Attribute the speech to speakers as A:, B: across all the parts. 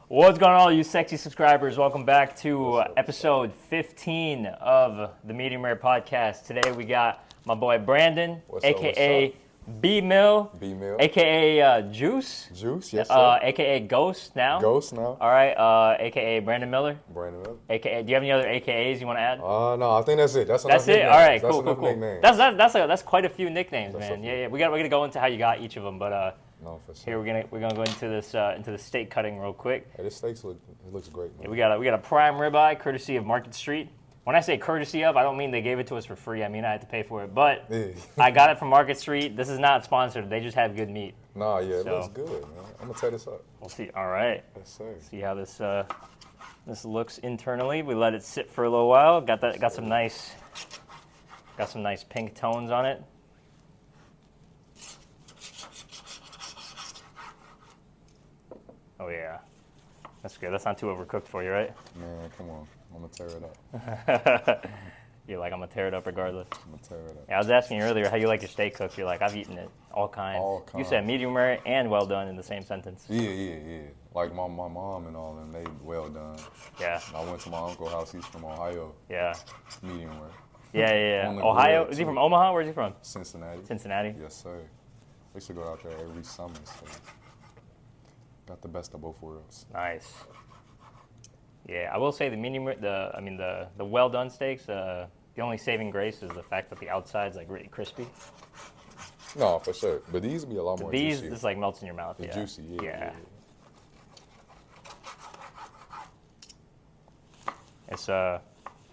A: What's going on, all you sexy subscribers? Welcome back to episode 15 of the Medium Rare Podcast. Today we got my boy Brandon, a.k.a. B-Mill, a.k.a. Juice.
B: Juice, yes, sir.
A: A.k.a. Ghost now.
B: Ghost now.
A: All right, a.k.a. Brandon Miller.
B: Brandon Miller.
A: A.k.a. Do you have any other a.k.a.s you want to add?
B: No, I think that's it. That's
A: it?
B: Nicknames.
A: All right,
B: that's
A: cool.
B: Nicknames.
A: That's quite a few nicknames,
B: That's
A: man. Yeah. We're gonna go into how you got each of them, but
B: no, for sure.
A: here we're gonna go into this into the steak cutting real quick.
B: Hey, this steak looks great, man.
A: Yeah, we got a prime ribeye, courtesy of Market Street. When I say courtesy of, I don't mean they gave it to us for free. I mean I had to pay for it, but
B: Yeah.
A: I got it from Market Street. This is not sponsored. They just have good meat.
B: Nah, yeah, it looks good, man. I'm gonna tear this up.
A: We'll see. All right.
B: Yes, sir.
A: See how this looks internally. We let it sit for a little while. Got some nice pink tones on it. Oh yeah, that's good. That's not too overcooked for you, right?
B: Man, come on. I'm gonna tear it up.
A: You're like, I'm gonna tear it up regardless.
B: I'm gonna tear it up.
A: Yeah, I was asking you earlier how you like your steak cooked. You're like, I've eaten it all kinds. You said medium rare and well done in the same sentence.
B: Yeah. Like my mom and all them, they well done.
A: Yeah.
B: I went to my uncle's house. He's from Ohio.
A: Yeah.
B: Medium rare.
A: Yeah. Ohio? Is he from Omaha? Where's he from?
B: Cincinnati.
A: Cincinnati?
B: Yes, sir. I used to go out there every summer, so got the best of both worlds.
A: Nice. Yeah, I will say the well done steaks. The only saving grace is the fact that the outside's like really crispy.
B: No, for sure. But these be a lot more
A: these
B: juicy.
A: This like melts in your mouth.
B: It's
A: yeah.
B: juicy. Yeah.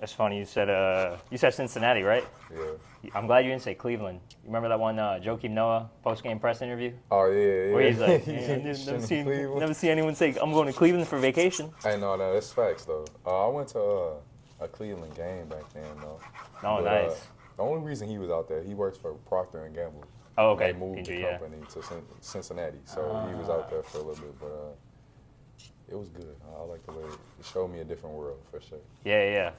A: It's funny you said Cincinnati, right?
B: Yeah.
A: I'm glad you didn't say Cleveland. You remember that one Joakim Noah post-game press interview?
B: Oh, yeah.
A: Where he's like, never seen anyone say, I'm going to Cleveland for vacation.
B: Hey, no, that's facts, though. I went to a Cleveland game back then, though.
A: Oh, nice.
B: The only reason he was out there, he works for Procter & Gamble.
A: Oh, okay.
B: They moved the company to Cincinnati, so he was out there for a little bit, but it was good. I like the way it showed me a different world, for sure.
A: Yeah.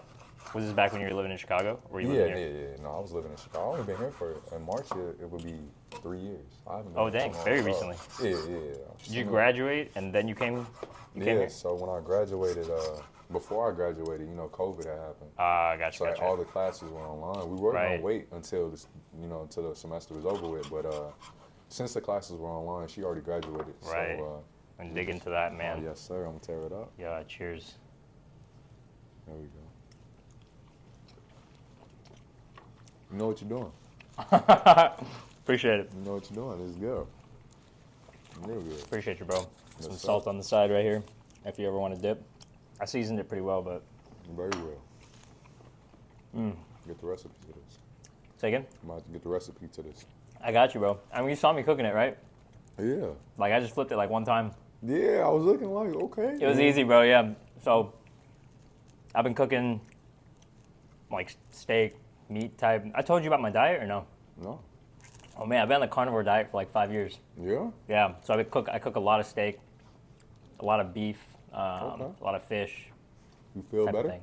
A: Was this back when you were living in Chicago? Or were you living here?
B: Yeah. No, I was living in Chicago. I've only been here in March, it would be 3 years.
A: Oh, dang. Very recently.
B: Yeah.
A: Did you graduate and then you came here?
B: So when I graduated, before I graduated, COVID had happened.
A: Gotcha.
B: So all the classes were online. We were going to wait until until the semester was over with. But since the classes were online, she already graduated.
A: Right.
B: So,
A: and dig into that, man.
B: Yes, sir. I'm gonna tear it up.
A: Yeah. Cheers.
B: There we go. You know what you're doing.
A: Appreciate it.
B: You know what you're doing. It's good. Real good.
A: Appreciate you, bro.
B: Yes,
A: Some salt on the side right here, if you ever want to dip. I seasoned it pretty well, but...
B: Very well. Get the recipe to this.
A: Say again?
B: I'm about to get the recipe to this.
A: I got you, bro. I mean, you saw me cooking it, right?
B: Yeah.
A: Like, I just flipped it like one time.
B: Yeah, I was looking like, okay.
A: It was easy, bro, yeah. So, I've been cooking, like, steak, meat type. I told you about my diet or no?
B: No.
A: Oh, man, I've been on the carnivore diet for like 5 years.
B: Yeah?
A: Yeah, so I cook a lot of steak, a lot of beef, a lot of fish.
B: You feel better?
A: Thing.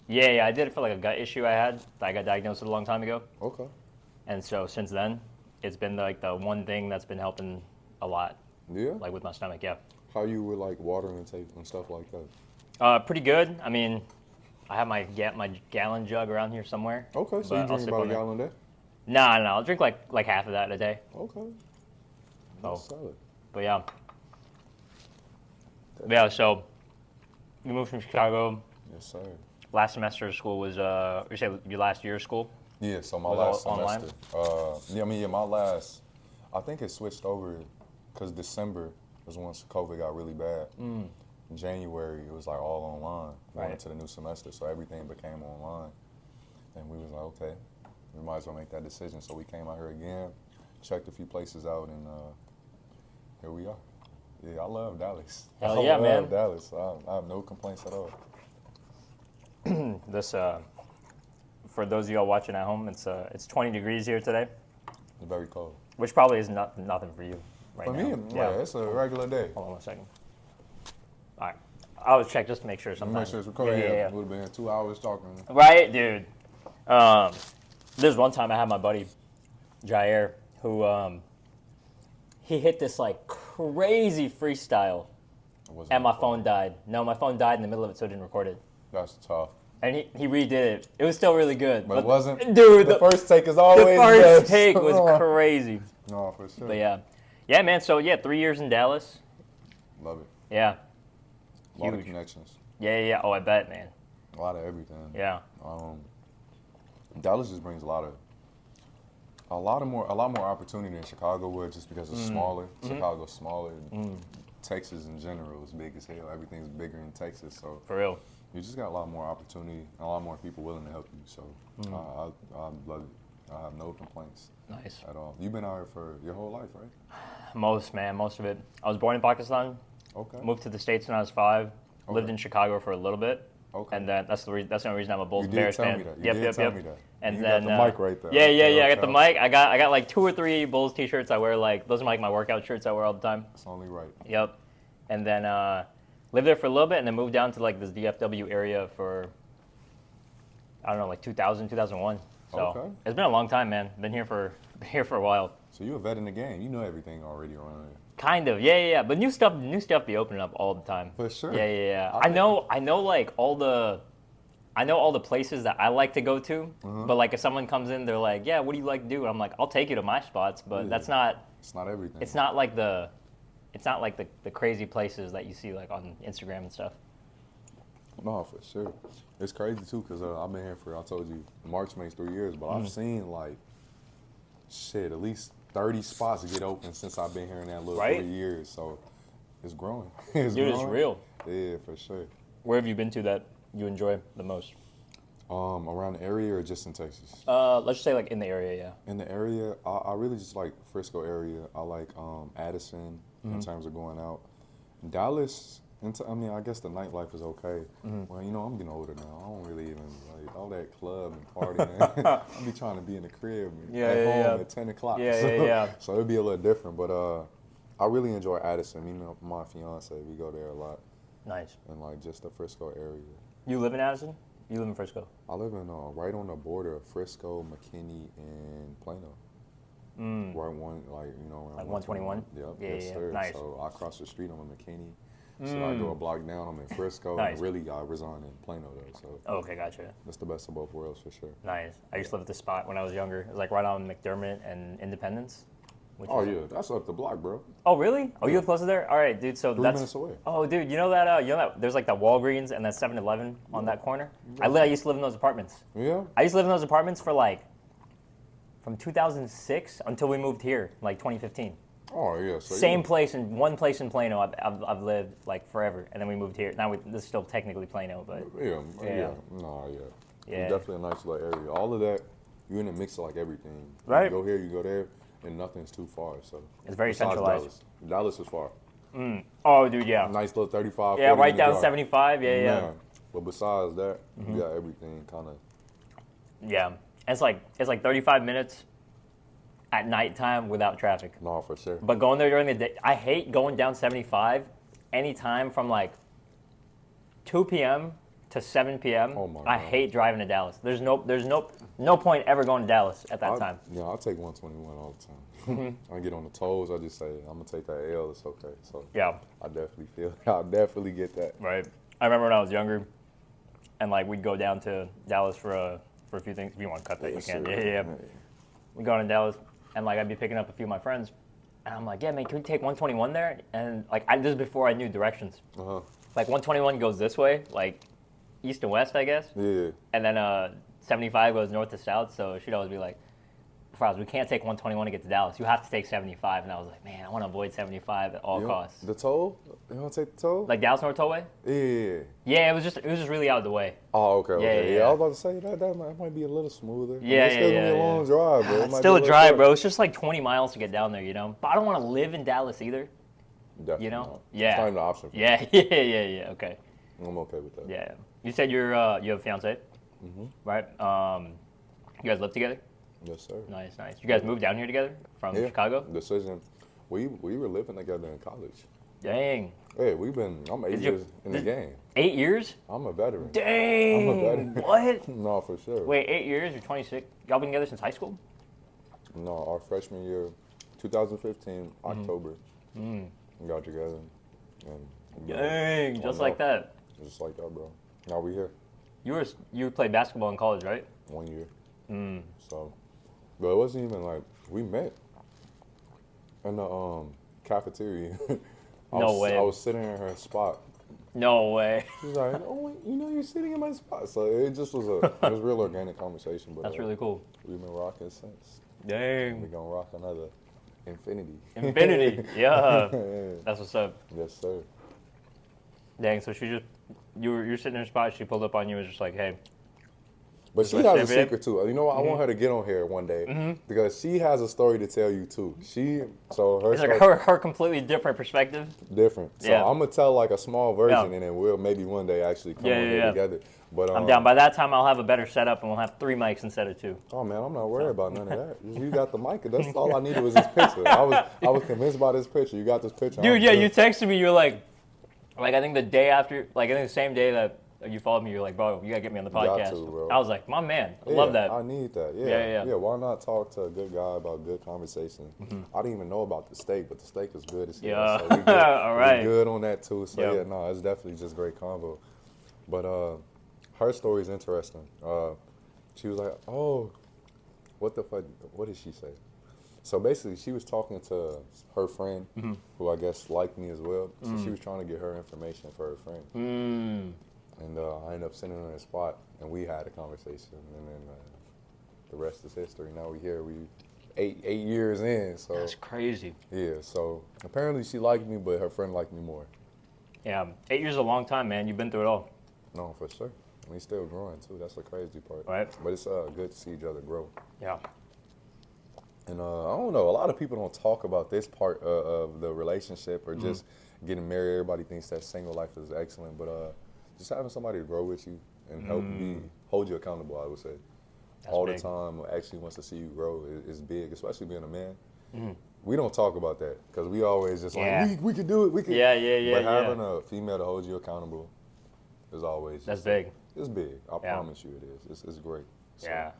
A: Yeah, I did it for like a gut issue I had that I got diagnosed with a long time ago.
B: Okay.
A: And so since then, it's been like the one thing that's been helping a lot.
B: Yeah?
A: Like with my stomach, yeah.
B: How you with like water intake and stuff like that?
A: Pretty good. I mean, I have my gallon jug around here somewhere.
B: Okay, so you drink about a gallon a day?
A: No, I'll drink like half of that a day.
B: Okay. That's solid.
A: But yeah. Yeah, so you moved from Chicago.
B: Yes, sir.
A: Last semester of school was, you say your last year of school?
B: Yeah, so my last semester.
A: Online?
B: I think it switched over because December was once COVID got really bad. In January, it was like all online going into the new semester, so everything became online. And we was like, okay, we might as well make that decision. So we came out here again, checked a few places out, and here we are. Yeah, I love Dallas.
A: Hell yeah, man.
B: I love Dallas. I have no complaints at all.
A: This, for those of y'all watching at home, it's 20 degrees here today.
B: It's very cold.
A: Which probably is nothing for you right now.
B: For me, yeah, it's a regular day.
A: Hold on 1 second. All right. I always check just to make sure sometimes.
B: Make sure it's recording.
A: Yeah.
B: Would have been 2 hours talking.
A: Right, dude. There's one time I had my buddy, Jair, who he hit this like crazy freestyle and my phone died. No, my phone died in the middle of it, so it didn't record it.
B: That's tough.
A: And he redid it. It was still really good.
B: But it wasn't.
A: Dude,
B: the first take is always
A: the first
B: best.
A: take was crazy.
B: No, for sure.
A: But yeah, man. So 3 years in Dallas.
B: Love it.
A: Yeah.
B: A lot of connections.
A: Yeah. Oh, I bet, man.
B: A lot of everything.
A: Yeah.
B: Dallas just brings a lot more opportunity than Chicago would, just because it's smaller. Chicago's smaller. Texas in general is big as hell. Everything's bigger in Texas, so
A: For real.
B: you just got a lot more opportunity, a lot more people willing to help you. So I love it. I have no complaints.
A: Nice.
B: At all. You've been out here for your whole life, right?
A: Most of it. I was born in Pakistan.
B: Okay.
A: Moved to the States when I was 5. Lived in Chicago for a little bit.
B: Okay.
A: And then that's the only reason I'm a Bulls
B: You did
A: Bears
B: tell
A: fan.
B: me that. You
A: Yep.
B: did tell me that.
A: And
B: you
A: then
B: got the mic right there.
A: Yeah. I got the mic. I got like 2 or 3 Bulls t-shirts. I wear those are like my workout shirts I wear all the time.
B: It's only right.
A: Yep. And then lived there for a little bit, and then moved down to like this DFW area for I don't know, like 2000, 2001. So It's been a long time, man. Been here for a while.
B: So you're a vet in the game. You know everything already around here.
A: Kind of, yeah. But new stuff be opening up all the time.
B: For sure.
A: Yeah. I know like all the places that I like to go to. But like if someone comes in, they're like, "Yeah, what do you like to do?" And I'm like, "I'll take you to my spots," but that's not.
B: It's not everything.
A: It's not like the crazy places that you see like on Instagram and stuff.
B: No, for sure. It's crazy too, because I've been here I told you, March makes 3 years, but I've seen like, at least 30 spots get open since I've been here in that little 3 years. So it's growing. It's
A: real.
B: Yeah, for sure.
A: Where have you been to that you enjoy the most?
B: Around the area or just in Texas?
A: Let's just say like in the area, yeah.
B: In the area, I really just like Frisco area. I like Addison in terms of going out. Dallas, I guess the nightlife is okay. Well, I'm getting older now. I don't really even like all that club and partying. I be trying to be in the crib at home at 10 o'clock.
A: Yeah.
B: So it'd be a little different. But I really enjoy Addison. My fiance, we go there a lot.
A: Nice.
B: And like just the Frisco area.
A: You live in Addison? You live in Frisco?
B: I live in right on the border of Frisco, McKinney, and Plano. Right around
A: like 121?
B: Yep,
A: Yeah,
B: yes, sir.
A: Nice.
B: So I cross the street, I'm in McKinney. So I go a block down, I'm in Frisco.
A: Nice.
B: And really, I reside in Plano, though. So
A: okay, gotcha.
B: That's the best of both worlds, for sure.
A: Nice. I used to live at this spot when I was younger. It was like right on McDermott and Independence.
B: That's up the block, bro.
A: Oh, really? Oh, you live close to there? All right, dude. So
B: 3 minutes away.
A: Oh, dude, you know that there's like that Walgreens and that 7-Eleven on that corner? Yeah. I used to live in those apartments.
B: Yeah?
A: I used to live in those apartments for from 2006 until we moved here, like 2015.
B: Oh, yeah. So
A: One place in Plano I've lived like forever, and then we moved here. Now this is still technically Plano, but
B: yeah. It's definitely a nice little area. All of that, you're in a mix of like everything.
A: Right.
B: You go here, you go there, and nothing's too far. So
A: it's very centralized.
B: Dallas is far.
A: Oh, dude, yeah.
B: Nice little 35.
A: Yeah, right down 75. Yeah.
B: But besides that, you got everything kind of.
A: Yeah, it's like 35 minutes at nighttime without traffic.
B: No, for sure.
A: But going there during the day, I hate going down 75 anytime from like 2 p.m. to 7 p.m.
B: Oh my God.
A: I hate driving to Dallas. There's no point ever going to Dallas at that time.
B: Yeah, I'll take 121 all the time. I get on the tolls. I just say I'm gonna take that L. It's okay. So
A: yeah,
B: I definitely get that.
A: Right. I remember when I was younger, and like we'd go down to Dallas for a few things. If you want to cut that, you can. Yeah. We go down to Dallas, and like I'd be picking up a few of my friends, and I'm like, yeah, man, can we take 121 there? And like this is before I knew directions. Like 121 goes this way, like east and west, I guess.
B: Yeah.
A: And then 75 goes north to south. So she'd always be like, Froz, we can't take 121 to get to Dallas. You have to take 75. And I was like, man, I want to avoid 75 at all costs.
B: The toll? You want to take the toll?
A: Like Dallas North Tollway?
B: Yeah.
A: Yeah, it was just really out of the way.
B: Oh, okay.
A: Yeah.
B: I was about to say that might be a little smoother.
A: Yeah,
B: it's still gonna be a long drive, bro.
A: It's still a drive, bro. It's just like 20 miles to get down there, But I don't want to live in Dallas either.
B: Definitely not.
A: Yeah.
B: It's not even an option for me.
A: Yeah. Okay.
B: I'm okay with that.
A: Yeah. You said you have a fiance, right? You guys live together?
B: Yes, sir.
A: Nice. You guys moved down here together from Chicago?
B: Decision. We were living together in college.
A: Dang.
B: Hey, I'm 8 years in the game.
A: 8 years?
B: I'm a veteran.
A: Dang.
B: I'm a veteran.
A: What?
B: No, for sure.
A: Wait, 8 years? You're 26. Y'all been together since high school?
B: No, our freshman year, 2015, October. We got together.
A: Dang, just like that.
B: Just like that, bro. Now we here.
A: You played basketball in college, right?
B: 1 year. So, but it wasn't even like we met in the cafeteria.
A: No way.
B: I was sitting in her spot.
A: No way.
B: She's like, "Oh, wait, you're sitting in my spot." So it just was it was real organic conversation. But
A: That's really cool.
B: We've been rocking since.
A: Dang.
B: We're gonna rock another infinity.
A: Infinity. Yeah. That's what's up.
B: Yes, sir.
A: Dang. So you're sitting in her spot. She pulled up on you and was just like, hey.
B: But she has a secret too. You know what? I want her to get on here one day because she has a story to tell you too. It's
A: like her completely different perspective.
B: Different. So I'm gonna tell like a small version, and then we'll maybe one day actually come on here together. But
A: I'm down. By that time, I'll have a better setup, and we'll have 3 mics instead of 2.
B: Oh man, I'm not worried about none of that. You got the mic. That's all I needed was this picture. I was convinced by this picture. You got this picture,
A: dude. Yeah, you texted me. You were like I think the day after, like I think the same day that you followed me, you're like, bro, you gotta get me on the podcast.
B: Bro.
A: I was like, my man, I love that.
B: I need that. Yeah. Why not talk to a good guy about good conversation? I didn't even know about the steak, but the steak is good as hell.
A: Yeah.
B: So we good.
A: All right.
B: We good on that too. So it's definitely just great convo. But her story is interesting. She was like, oh, what the fuck? What did she say? So basically, she was talking to her friend, who I guess liked me as well. So she was trying to get her information for her friend. And I ended up sitting on her spot, and we had a conversation, and then the rest is history. Now we're here. We 8 years in. So
A: that's crazy.
B: Yeah. So apparently she liked me, but her friend liked me more.
A: Yeah, 8 years is a long time, man. You've been through it all.
B: No, for sure. And we still growing too. That's the crazy part.
A: Right.
B: But it's good to see each other grow.
A: Yeah.
B: And I don't know. A lot of people don't talk about this part of the relationship or just getting married. Everybody thinks that single life is excellent, but just having somebody to grow with you and hold you accountable, I would say.
A: That's
B: all
A: big.
B: The time, actually wants to see you grow is big, especially being a man. We don't talk about that because we always just like, we could do it, we could.
A: Yeah.
B: But having a female to hold you accountable is always.
A: That's big.
B: It's big. I promise you it is. It's great. So.
A: Yeah.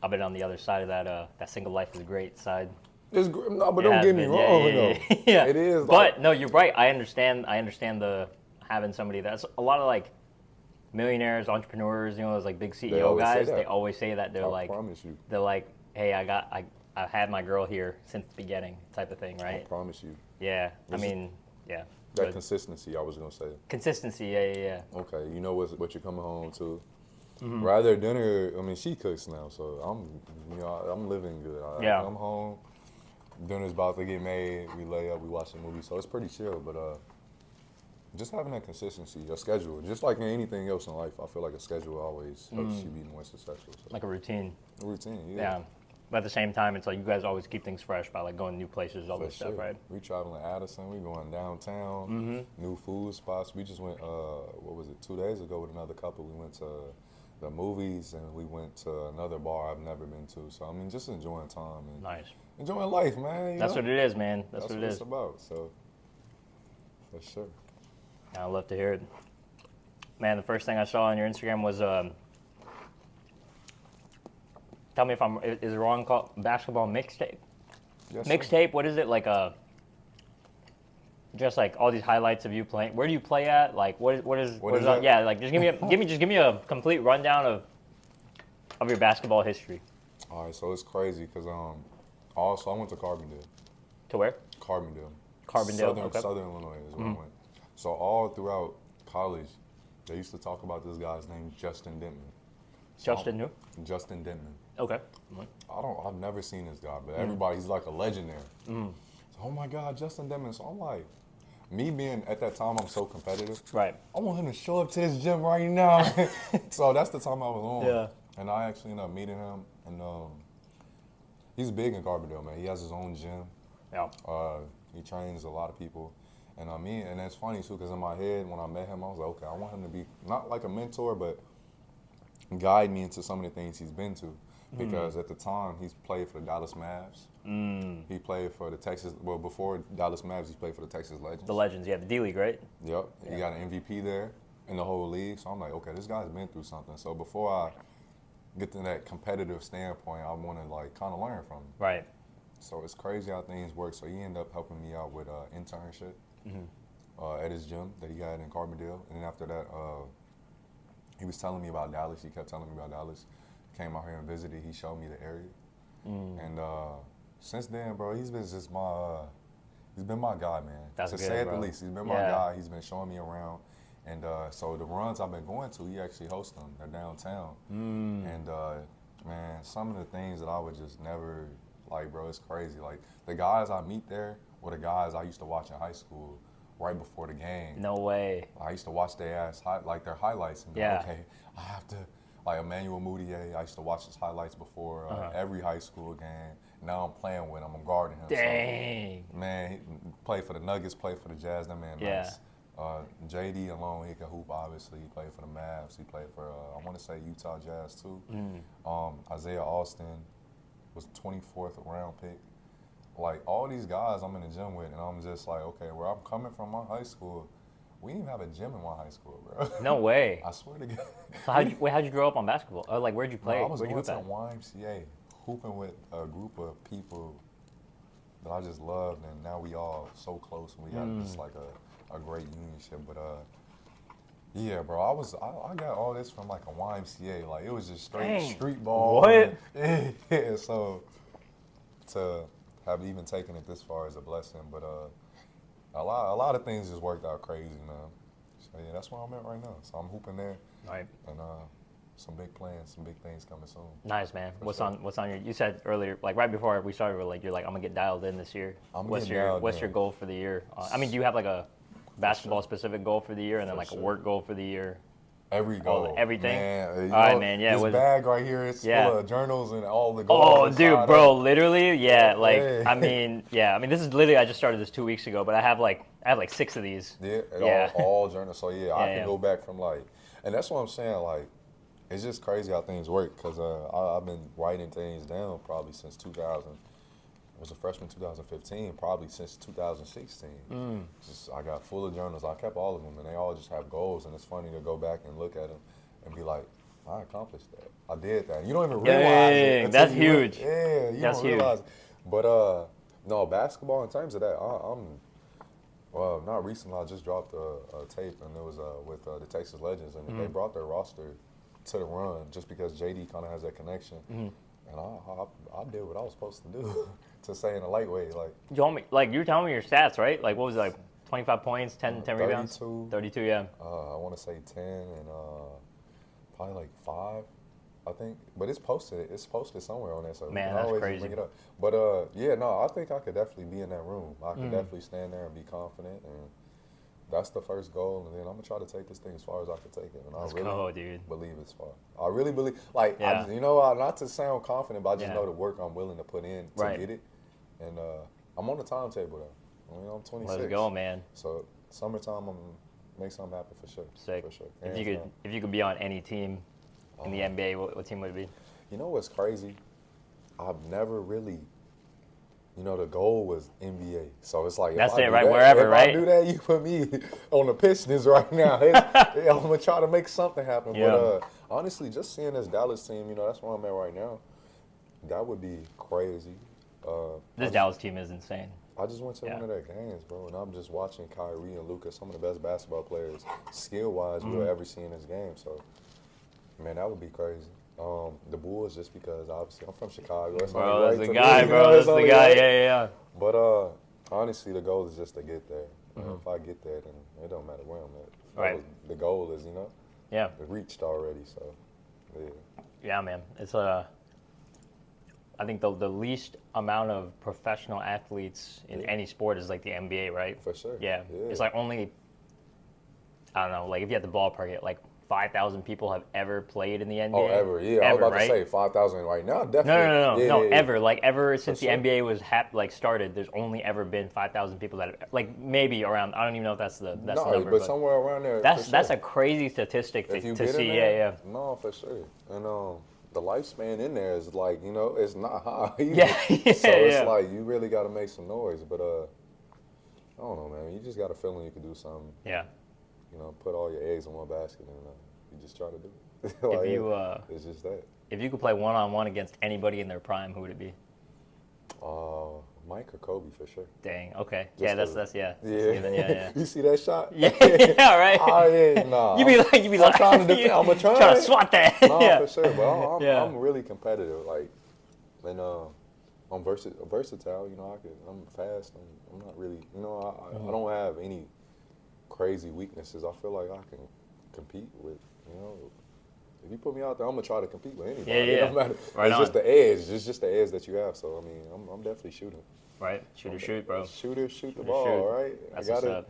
A: I've been on the other side of that single life is great side.
B: It's great. No, but don't get me wrong, though.
A: Yeah.
B: It is.
A: But no, you're right. I understand the having somebody that's a lot of like millionaires, entrepreneurs, those like big CEO guys. They always say that they're like,
B: promise you.
A: They're like, hey, I had my girl here since the beginning, type of thing, right?
B: I promise you.
A: Yeah. Yeah.
B: That consistency, I was gonna say.
A: Consistency, yeah.
B: Okay, you know what you're coming home to. Rather dinner, she cooks now, so I'm living good. I come home, dinner's about to get made, we lay up, we watch a movie, so it's pretty chill. But just having that consistency, a schedule, just like in anything else in life, I feel like a schedule always helps you be more successful. So.
A: Like a routine.
B: A routine,
A: yeah. But at the same time, it's like you guys always keep things fresh by like going to new places, all this stuff, right?
B: We traveling Addison, we going downtown, new food spots. We just went, 2 days ago with another couple. We went to the movies and we went to another bar I've never been to. So just enjoying time and enjoying life, man.
A: That's what it is, man. That's what it is.
B: It's about. So for sure.
A: I love to hear it, man. The first thing I saw on your Instagram was tell me if is it wrong, called basketball mixtape?
B: Yes,
A: mixtape. What is it like? Just like all these highlights of you playing. Where do you play at? Like what is that? Yeah, like just give me a complete rundown of your basketball history.
B: All right, so it's crazy because also I went to Carbondale.
A: To where?
B: Carbondale. Southern Illinois is where I went. So all throughout college, they used to talk about this guy's name, Justin Denton.
A: Justin who?
B: Justin Denton.
A: Okay.
B: I've never seen this guy, but everybody's like a legend there. So, oh my God, Justin Denton. So I'm like, me being at that time, I'm so competitive.
A: Right.
B: I want him to show up to this gym right now. So that's the time I was on.
A: Yeah.
B: And I actually ended up meeting him, and he's big in Carbondale, man. He has his own gym.
A: Yeah.
B: He trains a lot of people. And and it's funny too, because in my head, when I met him, I was like, okay, I want him to be not like a mentor, but guide me into some of the things he's been to. Because at the time, he's played for the Dallas Mavs. He played for the before Dallas Mavs, he played for the Texas Legends.
A: The Legends, the D-League, right?
B: Yep. Yeah. He got an MVP there in the whole league. So I'm like, okay, this guy's been through something. So before I get to that competitive standpoint, I want to like kind of learn from him.
A: Right.
B: So it's crazy how things work. So he ended up helping me out with internship. at his gym that he had in Carbondale. And then after that, he was telling me about Dallas. He kept telling me about Dallas. Came out here and visited. He showed me the area. And since then, bro, he's been just he's been my guy, man.
A: That's
B: to
A: good,
B: say it
A: bro.
B: the least. He's been my guy. He's been showing me around. And so the runs I've been going to, he actually hosts them. They're downtown. And man, some of the things that I would just never, like, bro, it's crazy. Like, the guys I meet there were the guys I used to watch in high school right before the game.
A: No way.
B: I used to watch their their highlights and be like, okay, I have to, like Emmanuel Moutier, I used to watch his highlights before every high school game. Now I'm playing with him, I'm guarding him.
A: Dang.
B: So, man, he played for the Nuggets, played for the Jazz, that man nice. JD alone, he could hoop, obviously. He played for the Mavs. He played for, I want to say, Utah Jazz, too. Isaiah Austin was 24th round pick. Like, all these guys I'm in the gym with, and I'm just like, okay, where I'm coming from, my high school, we didn't even have a gym in my high school, bro.
A: No way.
B: I swear to God.
A: So how'd you grow up on basketball? Or, like, where'd you play?
B: No, I was
A: where'd
B: going
A: you
B: to
A: hoop
B: the YMCA, hooping with a group of people that I just loved, and now we all so close, and we got just like a great unionship. But yeah, bro, I got all this from like a YMCA. Like, it was just straight street ball.
A: What?
B: Yeah, so to have even taken it this far is a blessing. But a lot of things just worked out crazy, man. So yeah, that's where I'm at right now. So I'm hooping there.
A: Right.
B: And some big plans, some big things coming soon.
A: Nice, man. What's on your? You said earlier, like right before we started, you're like, I'm gonna get dialed in this year. What's your goal for the year? I mean, do you have like a basketball specific goal for the year, and then like a work goal for the year?
B: Every goal,
A: everything.
B: Man,
A: all right, man. Yeah.
B: This bag right here is full of journals and all the goals.
A: Oh, dude, bro, literally, yeah. Like, I mean, this is literally. I just started this 2 weeks ago, but I have like 6 of these.
B: Yeah, all journals. So yeah, I can go back from like, and that's what I'm saying. Like, it's just crazy how things work, because I've been writing things down probably since 2000. I was a freshman 2015, probably since 2016. I got full of journals. I kept all of them, and they all just have goals. And it's funny to go back and look at them and be like, I accomplished that. I did that. You don't even realize it.
A: That's huge.
B: You don't realize it. But no, basketball, in terms of that, well, not recently. I just dropped a tape, and it was with the Texas Legends, and they brought their roster to the run just because JD kind of has that connection. And I did what I was supposed to do, to say in a lightweight. Like,
A: you were telling me your stats, right? Like, what was it, like 25 points, 10 rebounds? 32, yeah.
B: I want to say 10 and probably like 5, I think. But it's posted somewhere on there, so
A: man,
B: we can
A: that's
B: always
A: crazy.
B: bring it up. But yeah, no, I think I could definitely be in that room. I could definitely stand there and be confident, and that's the first goal, and then I'm gonna try to take this thing as far as I can take it. And
A: Let's
B: I really
A: go, dude.
B: believe it's far. I really believe, like, not to sound confident, but I just know the work I'm willing to put in to get it. And I'm on the timetable though. I mean, I'm 26.
A: Let's go, man.
B: So summertime, I'm make something happen for sure.
A: Sick.
B: For sure.
A: If you could be on any team in the NBA, what team would it be?
B: You know what's crazy? I've never really. You know, the goal was NBA. So it's like,
A: that's
B: if I
A: it,
B: do
A: right?
B: That,
A: Wherever,
B: if
A: right?
B: I do that, you put me on the Pistons right now. I'm going to try to make something happen. Yeah. But honestly, just seeing this Dallas team, you know, that's where I'm at right now. That would be crazy.
A: This Dallas team is insane.
B: I just went to one of their games, bro, and I'm just watching Kyrie and Luka, some of the best basketball players, skill-wise, you'll ever see in this game. So, man, that would be crazy. The Bulls, just because obviously I'm from Chicago. That's
A: bro, that's the guy, bro. That's the guy. Yeah.
B: But honestly, the goal is just to get there. If I get there, then it don't matter where I'm at.
A: Right.
B: The goal is,
A: it
B: reached already. So, yeah.
A: Yeah, man. It's I think the least amount of professional athletes in any sport is like the NBA, right?
B: For sure.
A: Yeah. It's like only, I don't know, like if you had the ballpark, it like 5,000 people have ever played in the NBA.
B: Oh, ever, yeah. I was about to say 5,000 right now, definitely.
A: No, ever. Like, ever since the NBA was started, there's only ever been 5,000 people that, like, maybe around, I don't even know if that's the number.
B: But somewhere around there,
A: that's a crazy statistic to see. Yeah.
B: No, for sure. And the lifespan in there is like, it's not high. So it's like, you really got to make some noise. But, I don't know, man. You just got a feeling you can do something.
A: Yeah.
B: Put all your eggs in one basket, and you just try to do it. It's just that.
A: If you could play one-on-one against anybody in their prime, who would it be?
B: Mike or Kobe for sure.
A: Dang. Okay.
B: Just
A: Yeah. That's
B: Yeah.
A: yeah.
B: You see that shot?
A: Yeah. Yeah. Right.
B: Oh yeah, nah.
A: You be like,
B: trying to I'm trying
A: trying to swat that.
B: Nah,
A: Yeah.
B: for sure. But
A: Yeah.
B: I'm really competitive. Like, and I'm versatile. You know, I'm fast. I'm not really. You know, I don't have any crazy weaknesses. I feel like I can compete with. You know, if you put me out there, I'm gonna try to compete with anybody.
A: Yeah.
B: It don't matter.
A: Right
B: it's
A: on.
B: just the edge. It's just the edge that you have. So I mean, I'm definitely shooting.
A: Right. Shoot, bro.
B: Shoot the
A: Shooter,
B: ball.
A: shoot.
B: Right.
A: That's
B: I got
A: what's
B: it.
A: up.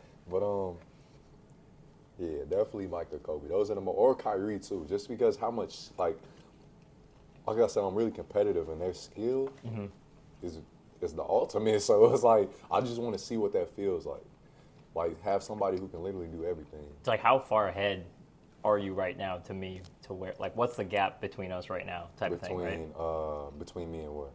B: But yeah, definitely Mike or Kobe. Those are the or Kyrie too. Just because how much like I said, I'm really competitive, and their skill is the ultimate. So it's like I just want to see what that feels like. Like have somebody who can literally do everything.
A: It's like how far ahead are you right now to me to where like what's the gap between us right now type of thing, right?
B: Between me and what?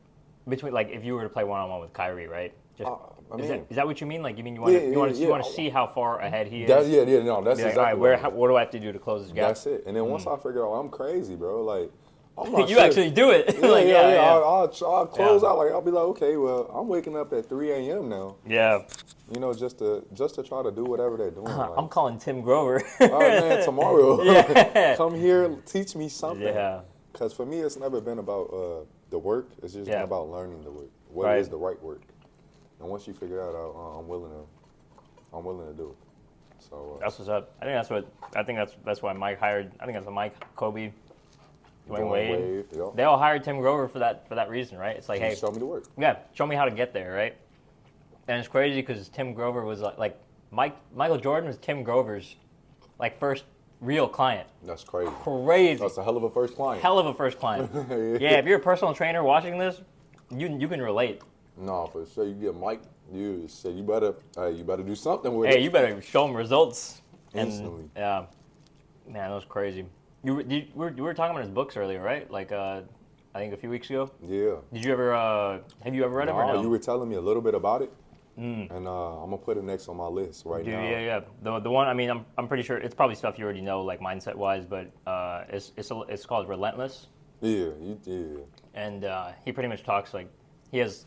A: Between like if you were to play one-on-one with Kyrie, right? Just
B: I mean,
A: is that what you mean? Like you mean you want to see how far ahead he is?
B: No, that's
A: like,
B: exactly.
A: All right, what do I have to do to close this gap?
B: That's it. And then once I figure out I'm crazy, bro, like I'm not
A: you
B: sure.
A: actually do it.
B: Yeah,
A: like,
B: I'll close out. Like I'll be like, okay, well, I'm waking up at 3 a.m. now.
A: Yeah.
B: You know, just to try to do whatever they're doing. Like,
A: I'm calling Tim Grover.
B: oh man, tomorrow.
A: Yeah.
B: Come here, teach me something.
A: Yeah.
B: Because for me, it's never been about the work. It's just been about learning the work. What is the right work? And once you figure that out, I'm willing to do it. So
A: that's what's up. I think that's why Mike hired. I think that's why Mike, Kobe, Dwayne Wade.
B: Yep.
A: They all hired Tim Grover for that reason, right? It's like, hey,
B: show me the work.
A: Yeah, show me how to get there, right? And it's crazy because Tim Grover was like Michael Jordan was Tim Grover's like first real client.
B: That's crazy.
A: Crazy.
B: That's a hell of a first client.
A: Hell of a first client. Yeah, if you're a personal trainer watching this, you can relate.
B: No, for sure. You get Mike. You say you better do something with it.
A: Hey, you better show him results.
B: Instantly.
A: And, yeah, man, that was crazy. We were talking about his books earlier, right? Like I think a few weeks ago.
B: Yeah.
A: Did you ever have you ever read them or no?
B: You were telling me a little bit about it. And I'm gonna put it next on my list now.
A: Yeah. The one, I mean, I'm pretty sure it's probably stuff you already know, like mindset wise, but it's called Relentless.
B: Yeah.
A: And he pretty much talks like he has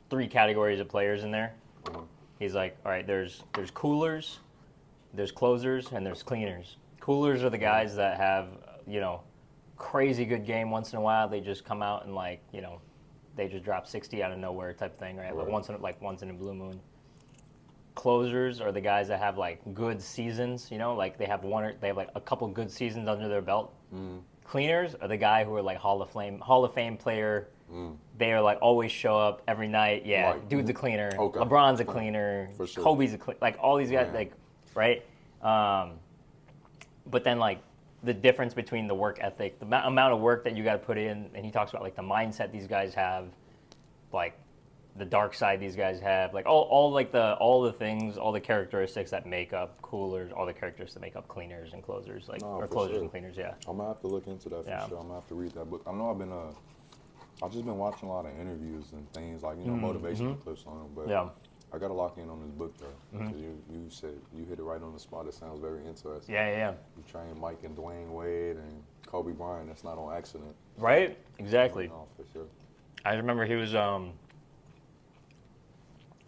A: 3 categories of players in there. He's like, all right, there's coolers, there's closers, and there's cleaners. Coolers are the guys that have crazy good game once in a while. They just come out and like they just drop 60 out of nowhere type of thing, right? Like once in a blue moon. Closers are the guys that have like good seasons, like they have like a couple good seasons under their belt. Cleaners are the guy who are like Hall of Fame player. They are like always show up every night. Yeah,
B: Right.
A: Dude's a cleaner.
B: Okay.
A: LeBron's a cleaner.
B: For sure.
A: Kobe's a cleaner. Like all these guys, like right. But then like the difference between the work ethic, the amount of work that you got to put in, and he talks about like the mindset these guys have, like the dark side these guys have, like all the things, all the characteristics that make up coolers, all the characteristics that make up cleaners and closers, like or closers and cleaners. Yeah.
B: I'm gonna have to look into that for sure. I'm gonna have to read that book. I know I've just been watching a lot of interviews and things like motivational clips on them, but I gotta lock in on this book though. You said you hit it right on the spot. It sounds very interesting.
A: Yeah.
B: You train Mike and Dwayne Wade and Kobe Bryant. That's not on accident.
A: Right. Exactly.
B: No, for sure.
A: I remember he was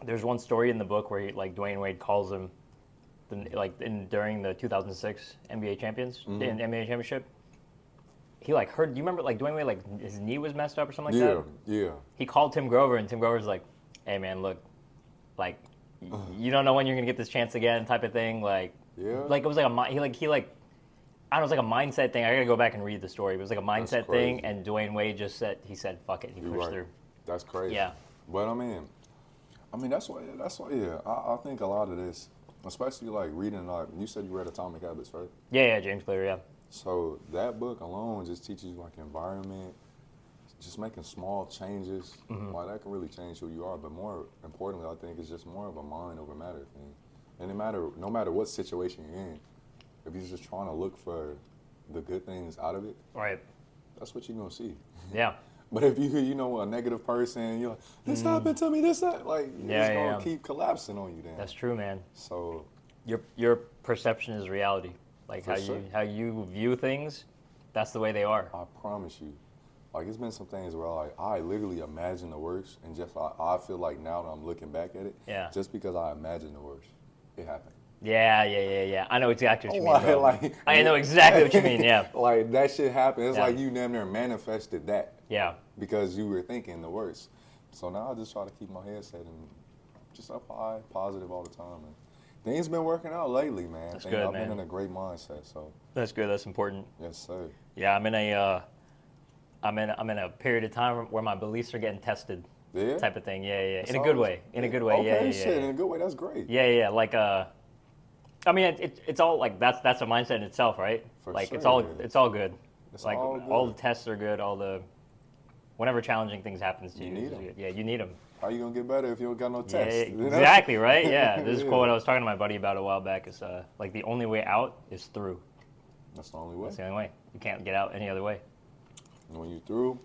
A: there's one story in the book where Dwayne Wade calls him during the 2006 NBA championship. He heard. You remember Dwayne Wade his knee was messed up or something like that.
B: Yeah.
A: He called Tim Grover and Tim Grover's like, "Hey man, look, you don't know when you're gonna get this chance again," type of thing. It was like I don't know, it was like a mindset thing. I gotta go back and read the story. It was like a mindset thing, and Dwayne Wade just said "fuck it," he pushed through.
B: That's crazy.
A: Yeah.
B: But I mean, that's why. Yeah, I think a lot of this, especially reading. You said you read Atomic Habits, right?
A: Yeah, James Clear. Yeah.
B: So that book alone just teaches you environment, just making small changes. That can really change who you are. But more importantly, I think it's just more of a mind over matter thing. And no matter what situation you're in, if you're just trying to look for the good things out of it,
A: right,
B: that's what you're gonna see.
A: Yeah.
B: But if you a negative person, you're like, this happened to me, this that, it's gonna keep collapsing on you. Then
A: that's true, man.
B: So
A: your perception is reality.
B: For sure.
A: How you view things, that's the way they are.
B: I promise you. Like, it's been some things where I literally imagine the worst, and just I feel like now that I'm looking back at it, just because I imagine the worst, it happened.
A: Yeah. I know exactly what you mean, bro.
B: Like,
A: I know exactly what you mean, yeah.
B: Like, that shit happened. It's like you damn near manifested that.
A: Yeah.
B: Because you were thinking the worst. So now I just try to keep my head set and just up high, positive all the time. And things been working out lately, man.
A: That's good,
B: I've
A: man.
B: been in a great mindset, so.
A: That's good. That's important.
B: Yes, sir.
A: Yeah, I'm in a period of time where my beliefs are getting tested.
B: Yeah?
A: Type of thing. Yeah.
B: That's
A: In a good way. In a good way.
B: Okay,
A: Yeah.
B: shit. In a good way. That's great.
A: Yeah. Like I mean, it's all like that's a mindset in itself, right?
B: For
A: like
B: sure,
A: it's all
B: yeah.
A: it's all good.
B: It's
A: like all the tests are good. All the whenever challenging things happens to you,
B: need them.
A: Yeah, you need them.
B: How you gonna get better if you don't got no
A: Yeah,
B: tests?
A: exactly, right? Yeah. This is
B: Yeah.
A: quote I was talking to my buddy about a while back. Is like the only way out is through.
B: That's the only way.
A: That's the only way. You can't get out any other way.
B: And when you're through,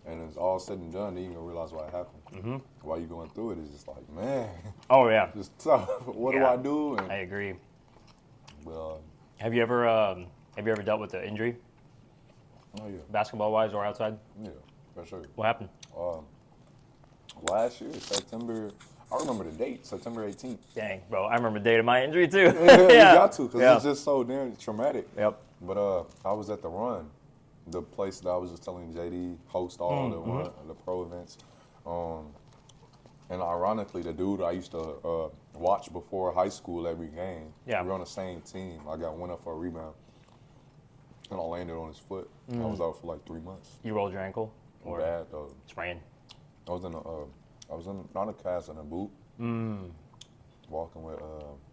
B: and it's all said and done, then you gonna realize why it happened.
A: Mm-hmm.
B: While you going through it, it's just like, man,
A: Oh yeah,
B: it's tough. What do I do? And,
A: I agree.
B: well,
A: Have you ever dealt with the injury,
B: oh yeah,
A: basketball wise or outside?
B: yeah, for sure.
A: What happened?
B: Last year, September, I remember the date, September 18th.
A: Dang, bro, I remember the date of my injury too.
B: You got to, because it's just so damn traumatic.
A: Yep.
B: But I was at the Run, the place that I was just telling JD host all the pro events. And ironically, the dude I used to watch before high school every game, we were on the same team. I went up for a rebound, and I landed on his foot. I was out for like 3 months.
A: You rolled your ankle? Or
B: bad though.
A: sprain?
B: I was in not a cast, in a boot. Walking with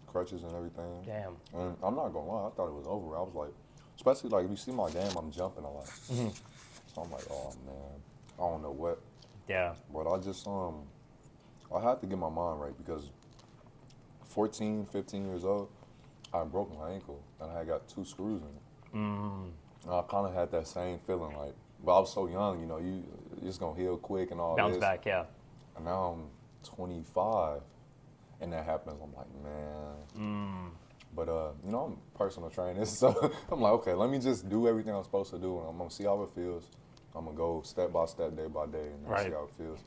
B: crutches and everything.
A: Damn.
B: And I'm not gonna lie, I thought it was over. I was like, especially like if you see my game, I'm jumping a lot. So I'm like, oh man, I don't know what.
A: Yeah.
B: But I just I had to get my mind right because 14, 15 years old, I broke my ankle and I had got 2 screws in it. And I kind of had that same feeling like, but I was so young, you know, you're just gonna heal quick and all
A: Bounce
B: this.
A: back, yeah.
B: And now I'm 25, and that happens. I'm like, man. But you know, I'm a personal trainer, so I'm like, okay, let me just do everything I'm supposed to do, and I'm gonna see how it feels. I'm gonna go step by step, day by day, and see how it feels.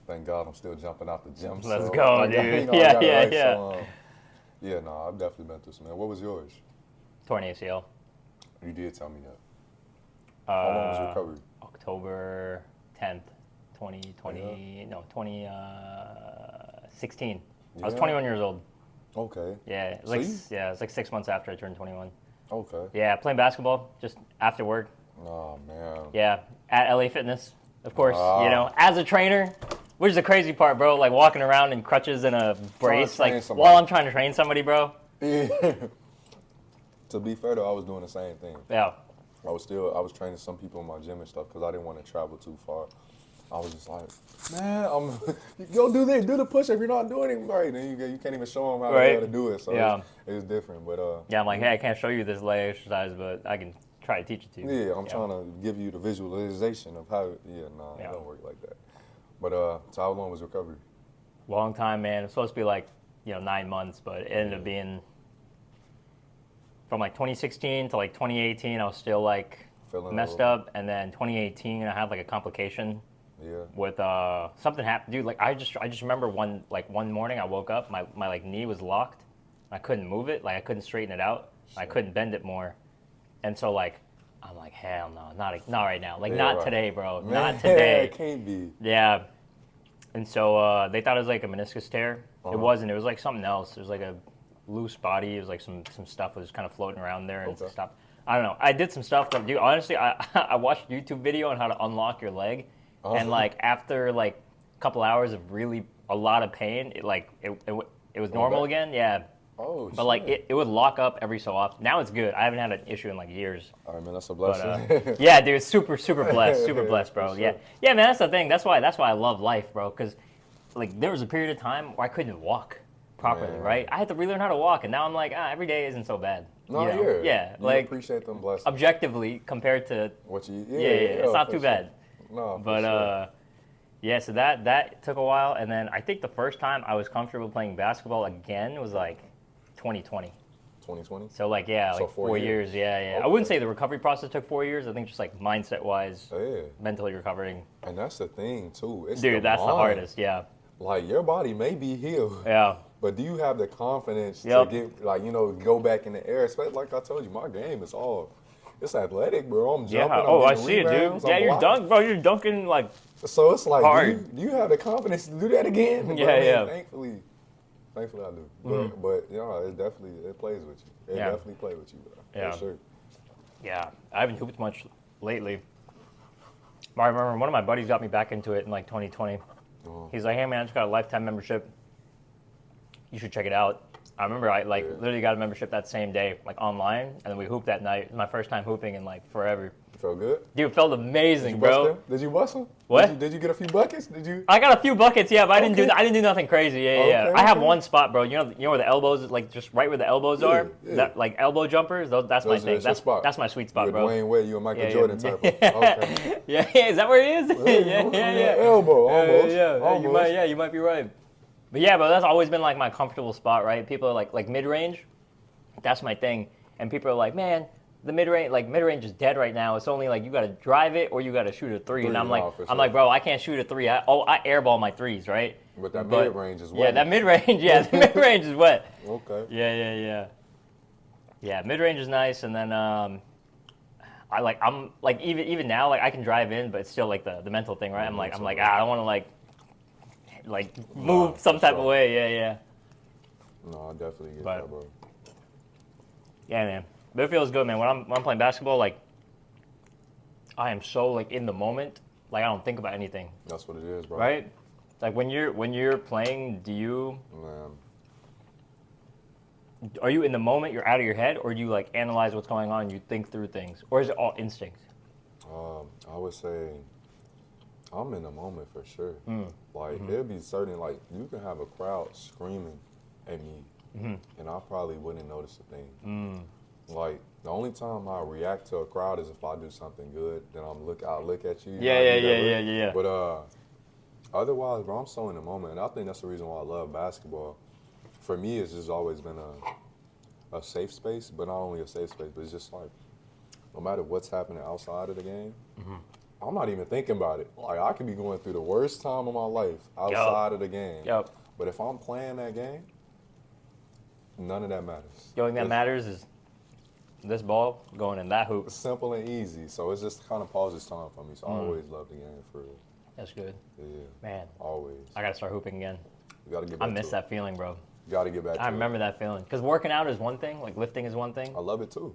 B: Thank God I'm still jumping out the gym.
A: Let's
B: so
A: go, dude. Yeah.
B: So, yeah, no, I've definitely been through some. What was yours?
A: Torn ACL.
B: You did tell me that. How long was your recovery?
A: October 10th, 2016. I was 21 years old.
B: Okay.
A: Yeah, it's like 6 months after I turned 21.
B: Okay.
A: Yeah, playing basketball just after work.
B: Oh man.
A: Yeah, at LA Fitness, of course. You know, as a trainer, which is the crazy part, bro. Like walking around in crutches and a brace, like while I'm trying to train somebody, bro.
B: Yeah. To be fair though, I was doing the same thing.
A: Yeah.
B: I was training some people in my gym and stuff because I didn't want to travel too far. I was just like, man, go do the push up. You're not doing it right. Then you can't even show them how to do it. So it's different. But
A: yeah, I'm like, hey, I can't show you this leg exercise, but I can try to teach it to you.
B: Yeah, I'm trying to give you the visualization of how. It don't work like that. But so how long was recovery?
A: Long time, man. It was supposed to be like 9 months, but it ended up being from like 2016 to like 2018. I was still like messed up, and then 2018 I had like a complication.
B: Yeah.
A: With something happened, dude. Like I just remember one morning I woke up, my like knee was locked, I couldn't move it, like I couldn't straighten it out, I couldn't bend it more, and so like I'm like, hell no, not right now, like not today, bro, man, not today.
B: It can't be.
A: Yeah, and so they thought it was like a meniscus tear. It wasn't. It was like something else. It was like a loose body. It was like some stuff was kind of floating around there and stuff. I don't know. I did some stuff, but dude, honestly, I watched a YouTube video on how to unlock your leg. And like after like a couple hours of really a lot of pain, it was normal again. Yeah.
B: Oh.
A: But like it would lock up every so often. Now it's good. I haven't had an issue in like years.
B: All right, man, that's a blessing.
A: But, yeah, dude, super blessed, bro. Yeah, man, that's the thing. That's why I love life, bro. Because like there was a period of time where I couldn't walk properly, right? I had to relearn how to walk, and now I'm like, every day isn't so bad.
B: No,
A: yeah,
B: you
A: like
B: appreciate them blessings.
A: Objectively compared to
B: what you,
A: it's not too bad.
B: No,
A: but yeah, so that took a while, and then I think the first time I was comfortable playing basketball again was like 2020.
B: 2020?
A: So like, yeah,
B: So
A: like 4 years. Yeah, yeah.
B: Okay.
A: I wouldn't say the recovery process took 4 years. I think just like mindset wise,
B: Yeah.
A: mentally recovering.
B: And that's the thing too. It's
A: Dude, that's the
B: mind.
A: hardest. Yeah.
B: Like your body may be healed.
A: Yeah.
B: But do you have the confidence to
A: Yep.
B: get, like, go back in the air? Especially like I told you, my game is all, it's athletic, bro. I'm jumping.
A: Yeah. Oh,
B: I'm
A: I
B: getting
A: see it, dude.
B: rebounds,
A: Yeah,
B: I'm
A: you're
B: blocking.
A: bro. You're dunking like
B: So it's like,
A: hard.
B: do you have the confidence to do that again?
A: Yeah,
B: But, I mean,
A: yeah.
B: Thankfully I do.
A: Mm-hmm.
B: But it plays with you. It
A: Yeah.
B: definitely plays with you, bro.
A: Yeah.
B: For sure.
A: Yeah, I haven't hooped much lately. I remember one of my buddies got me back into it in like 2020. He's like, hey man, I just got a lifetime membership. You should check it out. I remember I literally got a membership that same day, like online, and then we hooped that night. It was my first time hooping in like forever.
B: Felt good?
A: Dude, it felt amazing, bro.
B: Did you bust them?
A: What?
B: Did you get a few buckets? Did you?
A: I got a few buckets, yeah, but I
B: Okay.
A: didn't do nothing crazy. Yeah, yeah.
B: Okay,
A: I have
B: okay.
A: one spot, bro. You know where the elbows is, like just right where the elbows
B: Yeah,
A: are.
B: yeah.
A: That like elbow jumpers. That's my
B: Those-
A: thing.
B: that's your spot.
A: That's my sweet spot,
B: You a
A: bro.
B: Dwayne Wade, you a Michael
A: Yeah,
B: Jordan
A: yeah.
B: type of. Okay.
A: Yeah, yeah. Is that where he is? Yeah.
B: Elbow, almost.
A: Yeah,
B: Almost.
A: you might be right. But yeah, but that's always been like my comfortable spot, right? People are like mid range. That's my thing. And people are like, man, the mid range is dead right now. It's only like you got to drive it or you got to shoot a three. And I'm like, bro, I can't shoot a three. I airball my threes, right?
B: But that mid range is wet.
A: Yeah, that mid range. Yeah, the mid range is wet.
B: Okay.
A: Yeah. Yeah, mid range is nice, and then I'm like even now like I can drive in, but it's still like the mental thing, right? I'm like I don't want to like move some type of way. Yeah.
B: No, I definitely get
A: But-
B: that, bro.
A: Yeah, man. But it feels good, man. When I'm playing basketball, like I am so like in the moment, like I don't think about anything,
B: That's what it is, bro.
A: right? Like when you're playing,
B: Man,
A: are you in the moment? You're out of your head, or do you like analyze what's going on? You think through things, or is it all instinct?
B: I would say I'm in the moment for sure. Like
A: Mm-hmm.
B: it'd be certain, like you can have a crowd screaming at me,
A: Mm-hmm.
B: and I probably wouldn't notice a thing.
A: Mm.
B: Like the only time I react to a crowd is if I do something good. Then I'll look at you.
A: Yeah.
B: But otherwise, bro, I'm so in the moment, and I think that's the reason why I love basketball. For me, it's just always been a safe space, but not only a safe space, but it's just like no matter what's happening outside of the game, I'm not even thinking about it. Like I could be going through the worst time of my life outside of the game.
A: Yep.
B: But if I'm playing that game, none of that matters.
A: The only thing that matters is this ball going in that hoop.
B: It's simple and easy, so it's just kind of pauses time for me. So I always love the game for real.
A: That's good,
B: Yeah,
A: man.
B: always.
A: I gotta start hooping again.
B: You gotta get
A: I
B: back
A: miss
B: to
A: that feeling, bro.
B: it. You gotta get back to
A: I
B: it.
A: remember that feeling. Because working out is one thing, like lifting is one thing,
B: I love it too.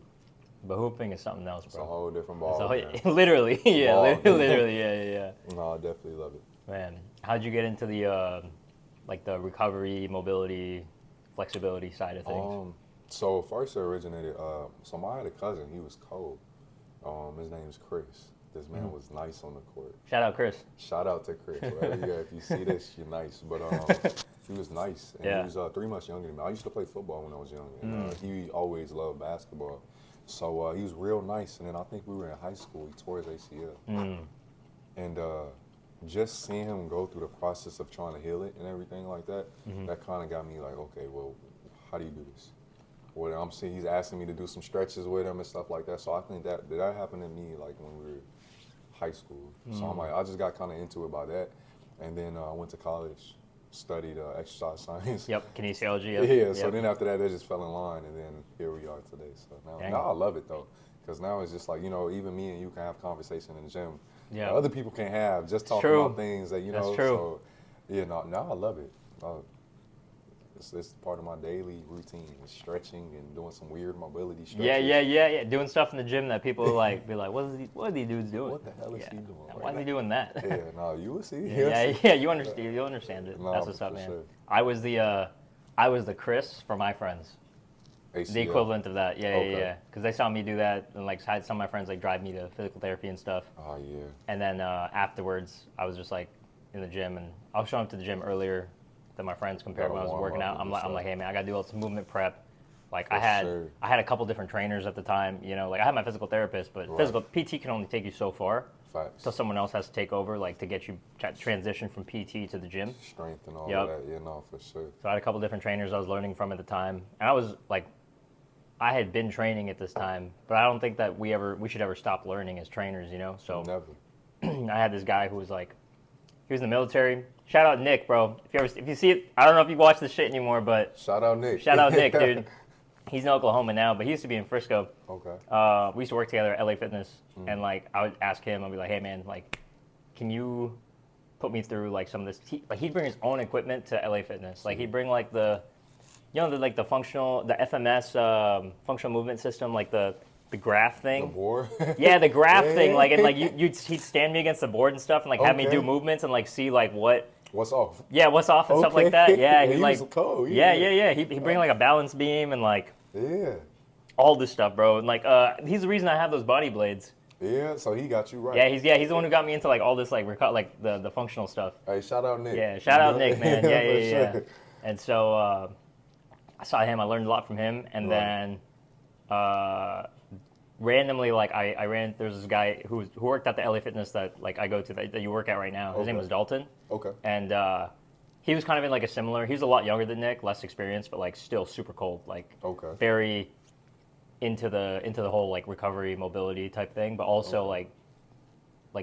A: but hooping is something else,
B: It's a
A: bro.
B: whole different ball.
A: So,
B: man.
A: literally, yeah,
B: Ball.
A: literally, yeah.
B: No, I definitely love it.
A: Man, how'd you get into the like the recovery, mobility, flexibility side of things?
B: So first it originated. So I had a cousin. He was cold. His name's Chris. This man was nice on the court.
A: Shout out, Chris.
B: Shout out to Chris. Wherever you at, if you see this, you're nice. But he was nice, and
A: Yeah.
B: he was 3 months younger than me. I used to play football when I was young, and he always loved basketball. So he was real nice. And then I think we were in high school. He tore his ACL, and just seeing him go through the process of trying to heal it and everything like that, that kind of got me like, okay, well, how do you do this? Well, I'm seeing he's asking me to do some stretches with him and stuff like that. So I think that happened to me like when we were high school. So I'm like, I just got kind of into it by that, and then I went to college, studied exercise science.
A: Yep, kinesiology.
B: Yeah.
A: Yep.
B: So then after that, they just fell in line, and then here we are today. So now I love it though, because now it's just like even me and you can have conversation in the gym.
A: Yeah.
B: That other people can't have, just talking
A: true.
B: about things that
A: That's true.
B: So now I love it. It's part of my daily routine, stretching and doing some weird mobility stretches.
A: Yeah. Doing stuff in the gym that people like be like, what are these dudes doing?
B: What the hell is he doing?
A: Why is he doing that?
B: Yeah, no, you will see.
A: Yeah, you understand. You understand it.
B: No,
A: That's what's up,
B: for
A: man.
B: sure.
A: I was the Chris for my friends.
B: ACL.
A: The equivalent of that. Yeah.
B: Okay.
A: Because they saw me do that, and like had some of my friends like drive me to physical therapy and stuff.
B: Oh yeah.
A: And then afterwards, I was just like in the gym, and I was showing up to the gym earlier than my friends compared
B: Gotta
A: when I was
B: warm
A: working
B: up
A: out.
B: and
A: I'm
B: do
A: like, hey man, I gotta do all this movement prep. Like
B: For
A: I had
B: sure.
A: a couple different trainers at the time. Like I had my physical therapist, but
B: Right.
A: physical PT can only take you so far.
B: Facts.
A: So someone else has to take over, like to get you transition from PT to the gym.
B: Strength and all
A: Yep.
B: that. Yeah, no, for sure.
A: So I had a couple different trainers I was learning from at the time, and I was like I had been training at this time, but I don't think that we should ever stop learning as trainers, you know? So
B: Never.
A: I had this guy who was like, he was in the military. Shout out Nick, bro. If you see it, I don't know if you watch this shit anymore, but
B: Shout out Nick.
A: shout out Nick, dude. He's in Oklahoma now, but he used to be in Frisco.
B: Okay.
A: We used to work together at LA Fitness, and like I would ask him, I'd be like, hey man, like, can you put me through like some of this? He'd bring his own equipment to LA Fitness. Like he'd bring like the FMS functional movement system, like the graph thing.
B: The board?
A: Yeah, the graph thing. Like, and like he'd stand me against the board and stuff, and like have me do movements and like see like
B: what's off.
A: Yeah, what's off and stuff like that. Yeah,
B: he
A: like
B: was cold.
A: yeah. He'd bring like a balance beam and like all this stuff, bro. And like he's the reason I have those body blades.
B: Yeah, so he got you right.
A: Yeah, he's the one who got me into like all this like the functional stuff.
B: Hey, shout out Nick.
A: Yeah, shout out Nick, man. Yeah.
B: Sure.
A: And so I saw him. I learned a lot from him, and then randomly, like I ran. There's this guy who worked at the LA Fitness that like I go to that you work at right now. His name was Dalton.
B: Okay.
A: And he was kind of in like a similar. He was a lot younger than Nick, less experienced, but like still super cold. Like very into the whole like recovery, mobility type thing, but also like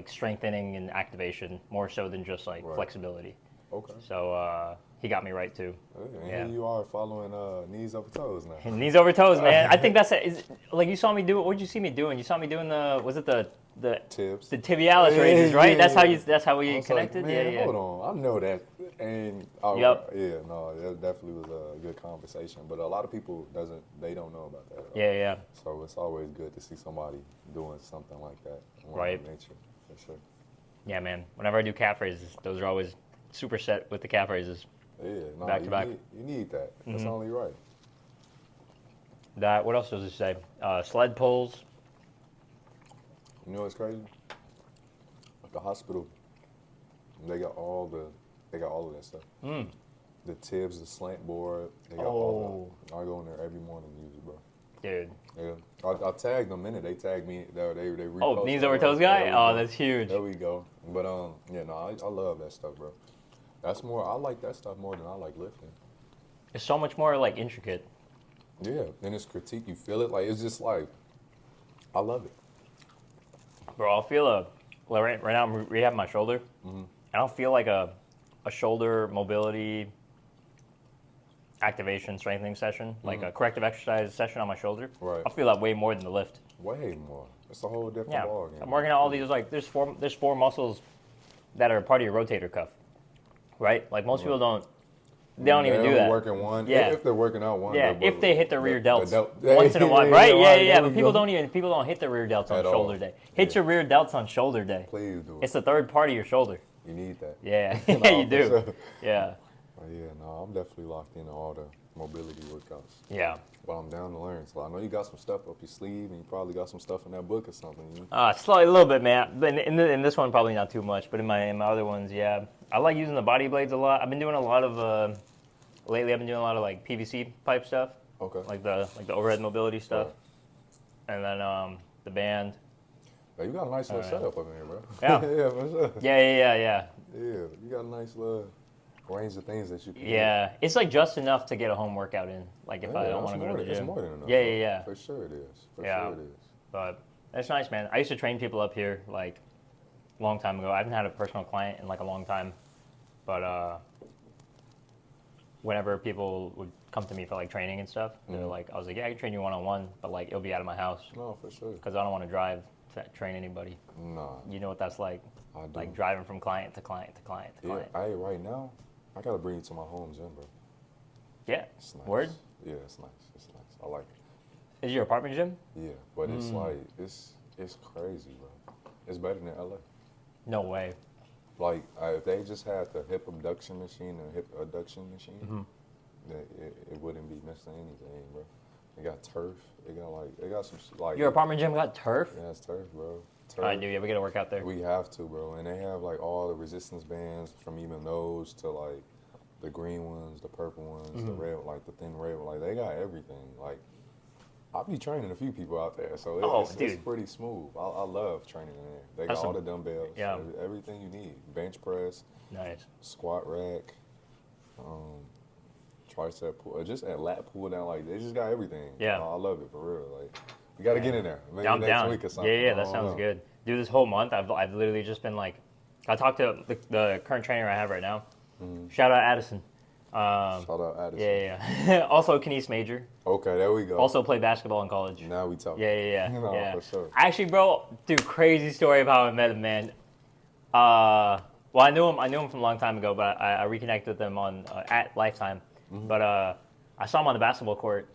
A: strengthening and activation more so than just like flexibility.
B: Okay.
A: So he got me right too.
B: And here you are following knees over toes now.
A: Knees over toes, man. I think that's it. Like you saw me do. What did you see me doing? You saw me doing the
B: tips,
A: the tibialis raises, right?
B: Yeah.
A: That's how we connected.
B: Like, man,
A: yeah.
B: Hold on, I know that. And that definitely was a good conversation. But a lot of people they don't know about that.
A: Yeah.
B: So it's always good to see somebody doing something like that.
A: Right.
B: Nature, for sure.
A: Yeah, man. Whenever I do calf raises, those are always super set with the calf raises.
B: Yeah,
A: back to back.
B: You need that. That's only right.
A: What else does it say? Sled pulls.
B: You know what's crazy? At the hospital, they got all of that stuff. The tibs, the slant board, they got all that. I go in there every morning and use it, bro.
A: Dude.
B: Yeah. I tagged them in it. They tagged me. They reposted.
A: Knees over toes guy? Oh, that's huge.
B: There we go. But I love that stuff, bro. I like that stuff more than I like lifting.
A: It's so much more like intricate.
B: Yeah, and it's critique. You feel it. Like it's just like, I love it.
A: Bro, I feel right now I'm rehabbing my shoulder. I don't feel like a shoulder mobility activation strengthening session, like a corrective exercise session on my shoulder.
B: Right.
A: I feel that way more than the lift.
B: Way more. It's a whole different ballgame.
A: I'm working out all these like there's four muscles that are part of your rotator cuff, right? Like most people don't even do that.
B: Working one.
A: Yeah.
B: If they're working out one.
A: Yeah. If they hit the rear delts
B: the
A: once in a while, right? Yeah. But people
B: go.
A: don't hit the rear delts on
B: At
A: shoulder
B: all.
A: day. Hit your rear delts on shoulder day.
B: Please do it.
A: It's the third part of your shoulder.
B: You need that.
A: Yeah.
B: No,
A: You do.
B: for sure.
A: Yeah.
B: I'm definitely locked into all the mobility workouts.
A: Yeah.
B: But I'm down to learn. So I know you got some stuff up your sleeve, and you probably got some stuff in that book or something. You know?
A: Slightly a little bit, man. But in this one, probably not too much. But in my other ones, yeah. I like using the body blades a lot. I've been doing a lot of lately. I've been doing a lot of like PVC pipe stuff.
B: Okay.
A: Like the overhead mobility stuff, and then the band.
B: Yeah, you got a nice little setup up in here, bro.
A: Yeah.
B: Yeah, for sure.
A: Yeah.
B: Yeah, you got a nice little range of things that you can do.
A: Yeah, it's like just enough to get a home workout in. Like if I don't want to go to the gym.
B: It's more than enough.
A: Yeah.
B: For sure it is. For
A: Yeah.
B: sure it is.
A: But it's nice, man. I used to train people up here like a long time ago. I haven't had a personal client in like a long time, but whenever people would come to me for like training and stuff, they're like, I was like, yeah, I can train you one-on-one, but like it'll be out of my house.
B: No, for sure.
A: Because I don't want to drive to train anybody.
B: Nah.
A: You know what that's like?
B: I do.
A: Like driving from client to client to client to client.
B: Right now, I gotta bring you to my home gym, bro.
A: Yeah.
B: It's nice.
A: Word?
B: Yeah, it's nice. It's nice. I like it.
A: Is your apartment gym?
B: Yeah, but it's like it's crazy, bro. It's better than LA.
A: No way.
B: Like if they just had the hip abduction machine and hip adduction machine, it wouldn't be missing anything, bro. They got turf. They got some like.
A: Your apartment gym got turf?
B: Yeah, it's turf, bro. Turf.
A: All right, dude. Yeah, we gotta work out there.
B: We have to, bro. And they have like all the resistance bands from even those to like the green ones, the purple ones, the red, like the thin red. Like they got everything. Like I'll be training a few people out there, so it's pretty smooth. I love training in there. They got all the dumbbells, everything you need. Bench press,
A: nice.
B: squat rack, tricep pull, just at lat pull down. Like they just got everything.
A: Yeah.
B: I love it for real. Like we got to get in there. Maybe
A: I'm
B: next
A: down.
B: week or something.
A: Yeah, that sounds good. Dude, this whole month I've literally just been like, I talked to the current trainer I have right now. Shout out Addison.
B: Shout out Addison.
A: Yeah. Also a Kines major.
B: Okay, there we go.
A: Also played basketball in college.
B: Now we talk.
A: Yeah.
B: No,
A: yeah.
B: for sure.
A: Actually, bro, dude, crazy story of how I met him, man. Well, I knew him from a long time ago, but I reconnected with him on at Lifetime. But I saw him on the basketball court,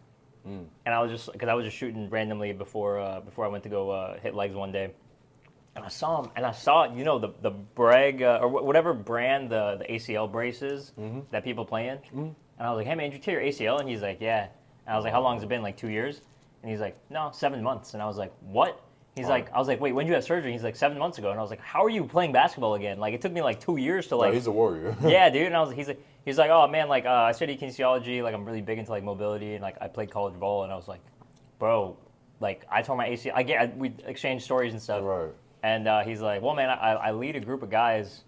A: and I was just shooting randomly before I went to go hit legs one day. And I saw him, and I saw, the Bragg, or whatever brand the ACL brace is that people play in. And I was like, hey, man, did you tear your ACL? And he's like, yeah. And I was like, how long has it been, like 2 years? And he's like, no, 7 months. And I was like, what? I was like, wait, when did you have surgery? He's like, 7 months ago. And I was like, how are you playing basketball again? Like, it took me like 2 years to like.
B: He's a warrior.
A: Yeah, dude. And he's like, oh, man, like, I studied kinesiology. Like, I'm really big into like mobility. And like, I played college ball. And I was like, bro, like, I tore my ACL. We exchanged stories and stuff.
B: Right.
A: And he's like, well, man, I lead a group of guys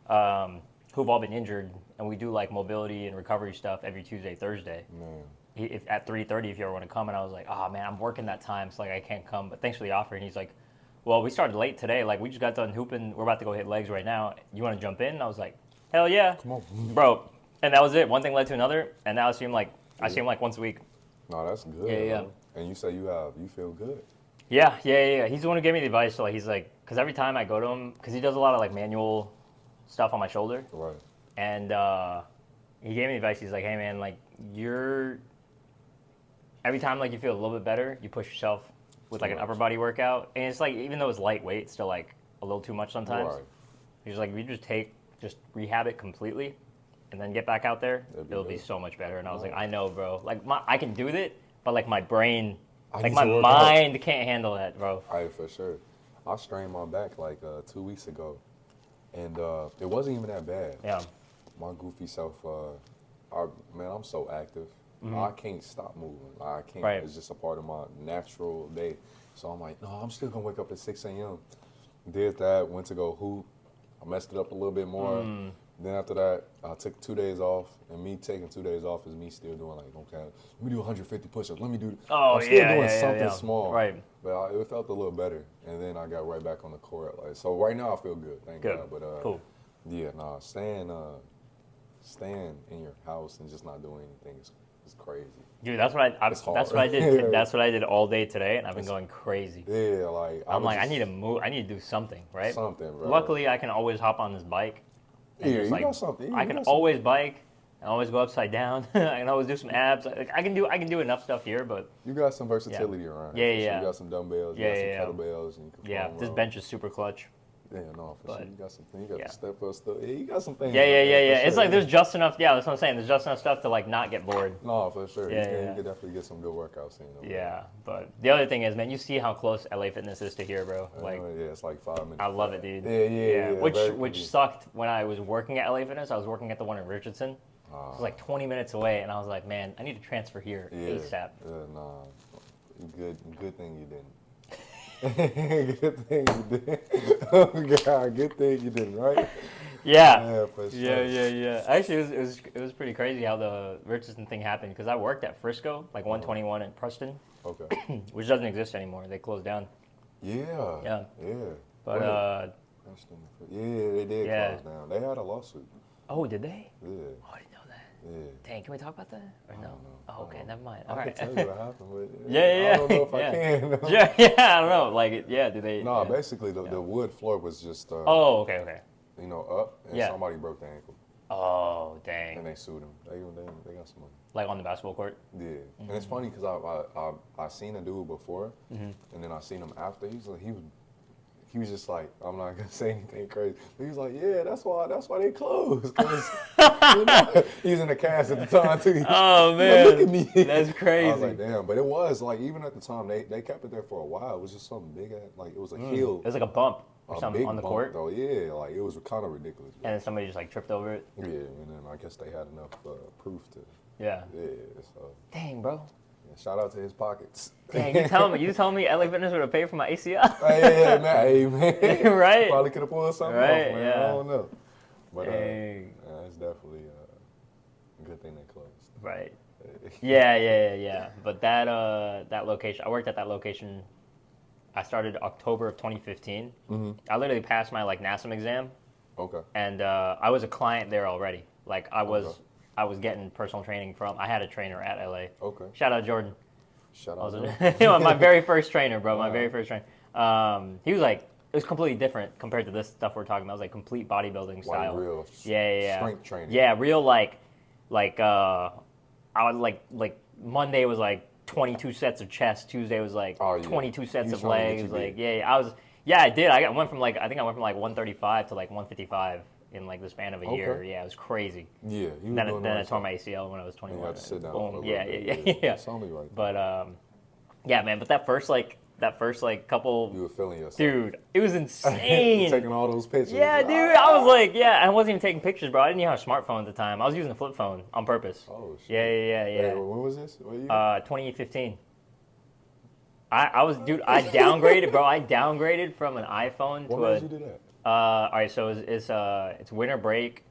A: who've all been injured, and we do like mobility and recovery stuff every Tuesday, Thursday. Man. At 3:30, if you ever want to come. And I was like, oh, man, I'm working that time, so like I can't come. But thanks for the offer. And he's like, well, we started late today. Like we just got done hooping. We're about to go hit legs right now. You want to jump in? And I was like, hell yeah. Come on. Bro. And that was it. One thing led to another. And now I see him like once a week.
B: No, that's good.
A: Yeah.
B: And you say you feel good.
A: Yeah. He's the one who gave me the advice. So like, he's like, because every time I go to him, because he does a lot of like manual stuff on my shoulder.
B: Right.
A: And he gave me advice. He's like, hey man, like every time like you feel a little bit better, you push yourself with like an upper body workout. And it's like, even though it's lightweight, it's still like a little too much sometimes. Right. He's like, if you just rehab it completely and then get back out there, it'll be so much better. And I was like, I know, bro. Like I can do it, but like my brain, like my mind can't handle that, bro.
B: Right, for sure. I strained my back like 2 weeks ago, and it wasn't even that bad.
A: Yeah.
B: My goofy self, I'm so active. I can't stop moving. I can't. Right. It's just a part of my natural day. So I'm like, no, I'm still gonna wake up at 6 a.m. Did that. Went to go hoop. I messed it up a little bit more. Then after that, I took 2 days off, and me taking 2 days off is me still doing like, okay, let me do 150 push-ups. Let me do. I'm still doing something small.
A: Right.
B: But it felt a little better, and then I got right back on the court. Like, so right now I feel good. Thank God. But
A: cool.
B: Yeah, staying in your house and just not doing anything is crazy.
A: Dude, that's what I did. That's what I did all day today, and I've been going crazy.
B: Yeah, like
A: I'm like, I need to move. I need to do something, right?
B: Something, bro.
A: Luckily, I can always hop on this bike.
B: Yeah, you got something.
A: I can always bike. and always go upside down. I can always do some abs. I can do enough stuff here, but
B: you got some versatility around here.
A: Yeah.
B: So you got some dumbbells, you got some kettlebells, and you can
A: this bench is super clutch.
B: Yeah, no, for sure. You got some things. You got the step up stuff. Yeah, you got some things.
A: Yeah. It's like there's just enough. Yeah, that's what I'm saying. There's just enough stuff to like not get bored.
B: No, for sure. You can definitely get some good workouts in.
A: Yeah, but the other thing is, man, you see how close LA Fitness is to here, bro. Like,
B: it's like 5 minutes.
A: I love it, dude.
B: Yeah.
A: Which sucked when I was working at LA Fitness. I was working at the one in Richardson. It was like 20 minutes away, and I was like, man, I need to transfer here ASAP.
B: Yeah, nah. Good thing you didn't. Good thing you did. Oh God, good thing you didn't, right?
A: Yeah,
B: for sure.
A: Yeah. Actually, it was pretty crazy how the Richardson thing happened because I worked at Frisco, like 121 in Preston.
B: Okay.
A: Which doesn't exist anymore. They closed down.
B: Yeah.
A: But
B: Preston. Yeah, they did close down. They had a lawsuit.
A: Oh, did they?
B: Yeah.
A: Oh, I didn't know that.
B: Yeah.
A: Dang, can we talk about that or no? Oh, okay, never mind.
B: I can tell you what happened, but
A: yeah.
B: I don't know if I can.
A: I don't know. Like, do they?
B: No, basically the wood floor was just.
A: Okay.
B: Up, and somebody broke the ankle.
A: Oh, dang.
B: And they sued him. They got some money.
A: Like on the basketball court?
B: Yeah. Mm-hmm. And it's funny because I seen a dude before, and then I seen him after. He was just like, I'm not gonna say anything crazy. But he was like, yeah, that's why they closed. Cause he was in the cast at the time too.
A: Oh man,
B: look at me.
A: That's crazy.
B: I was like, damn. But it was like even at the time they kept it there for a while. It was just something big, like it was a hill.
A: It was like a bump or something on the court.
B: Though, yeah, like it was kind of ridiculous.
A: And then somebody just like tripped over it.
B: Yeah, and then I guess they had enough proof to.
A: Yeah.
B: Yeah. So.
A: Dang, bro.
B: Shout out to his pockets.
A: Dang, you telling me LA Fitness would have paid for my ACL?
B: Hey, man.
A: Right.
B: Probably could have pulled something off, man. Yeah. I don't know. But it's definitely a good thing they closed.
A: Right. Yeah. But that location, I worked at that location. I started October of 2015.
B: Mm-hmm.
A: I literally passed my like NASM exam.
B: Okay.
A: And I was a client there already. Like I was
B: Okay.
A: I was getting personal training from. I had a trainer at LA.
B: Okay.
A: Shout out Jordan.
B: Shout
A: I
B: out.
A: was my very first trainer, bro. My
B: Wow.
A: very first trainer. He was like, it was completely different compared to this stuff we're talking about. It was like complete bodybuilding style.
B: Like real strength training.
A: Yeah, real I would like Monday was like 22 sets of chest. Tuesday was like 22 sets of legs. Like I did. I went from like 135 to like 155 in like the span of a year. Yeah, it was crazy.
B: Yeah.
A: Then I tore my ACL when I was 21.
B: You had to sit down.
A: Boom.
B: Yeah.
A: It's
B: only right.
A: But yeah, man. But that first couple.
B: You were feeling yourself.
A: Dude, it was insane.
B: Taking all those pictures.
A: Yeah, dude. I was like, I wasn't even taking pictures, bro. I didn't even have a smartphone at the time. I was using a flip phone on purpose.
B: Oh shit.
A: Yeah.
B: Hey, when was this? What year?
A: 2015. I was, dude. I downgraded, bro. I downgraded from an iPhone to
B: What made you do that?
A: all right, so it's winter break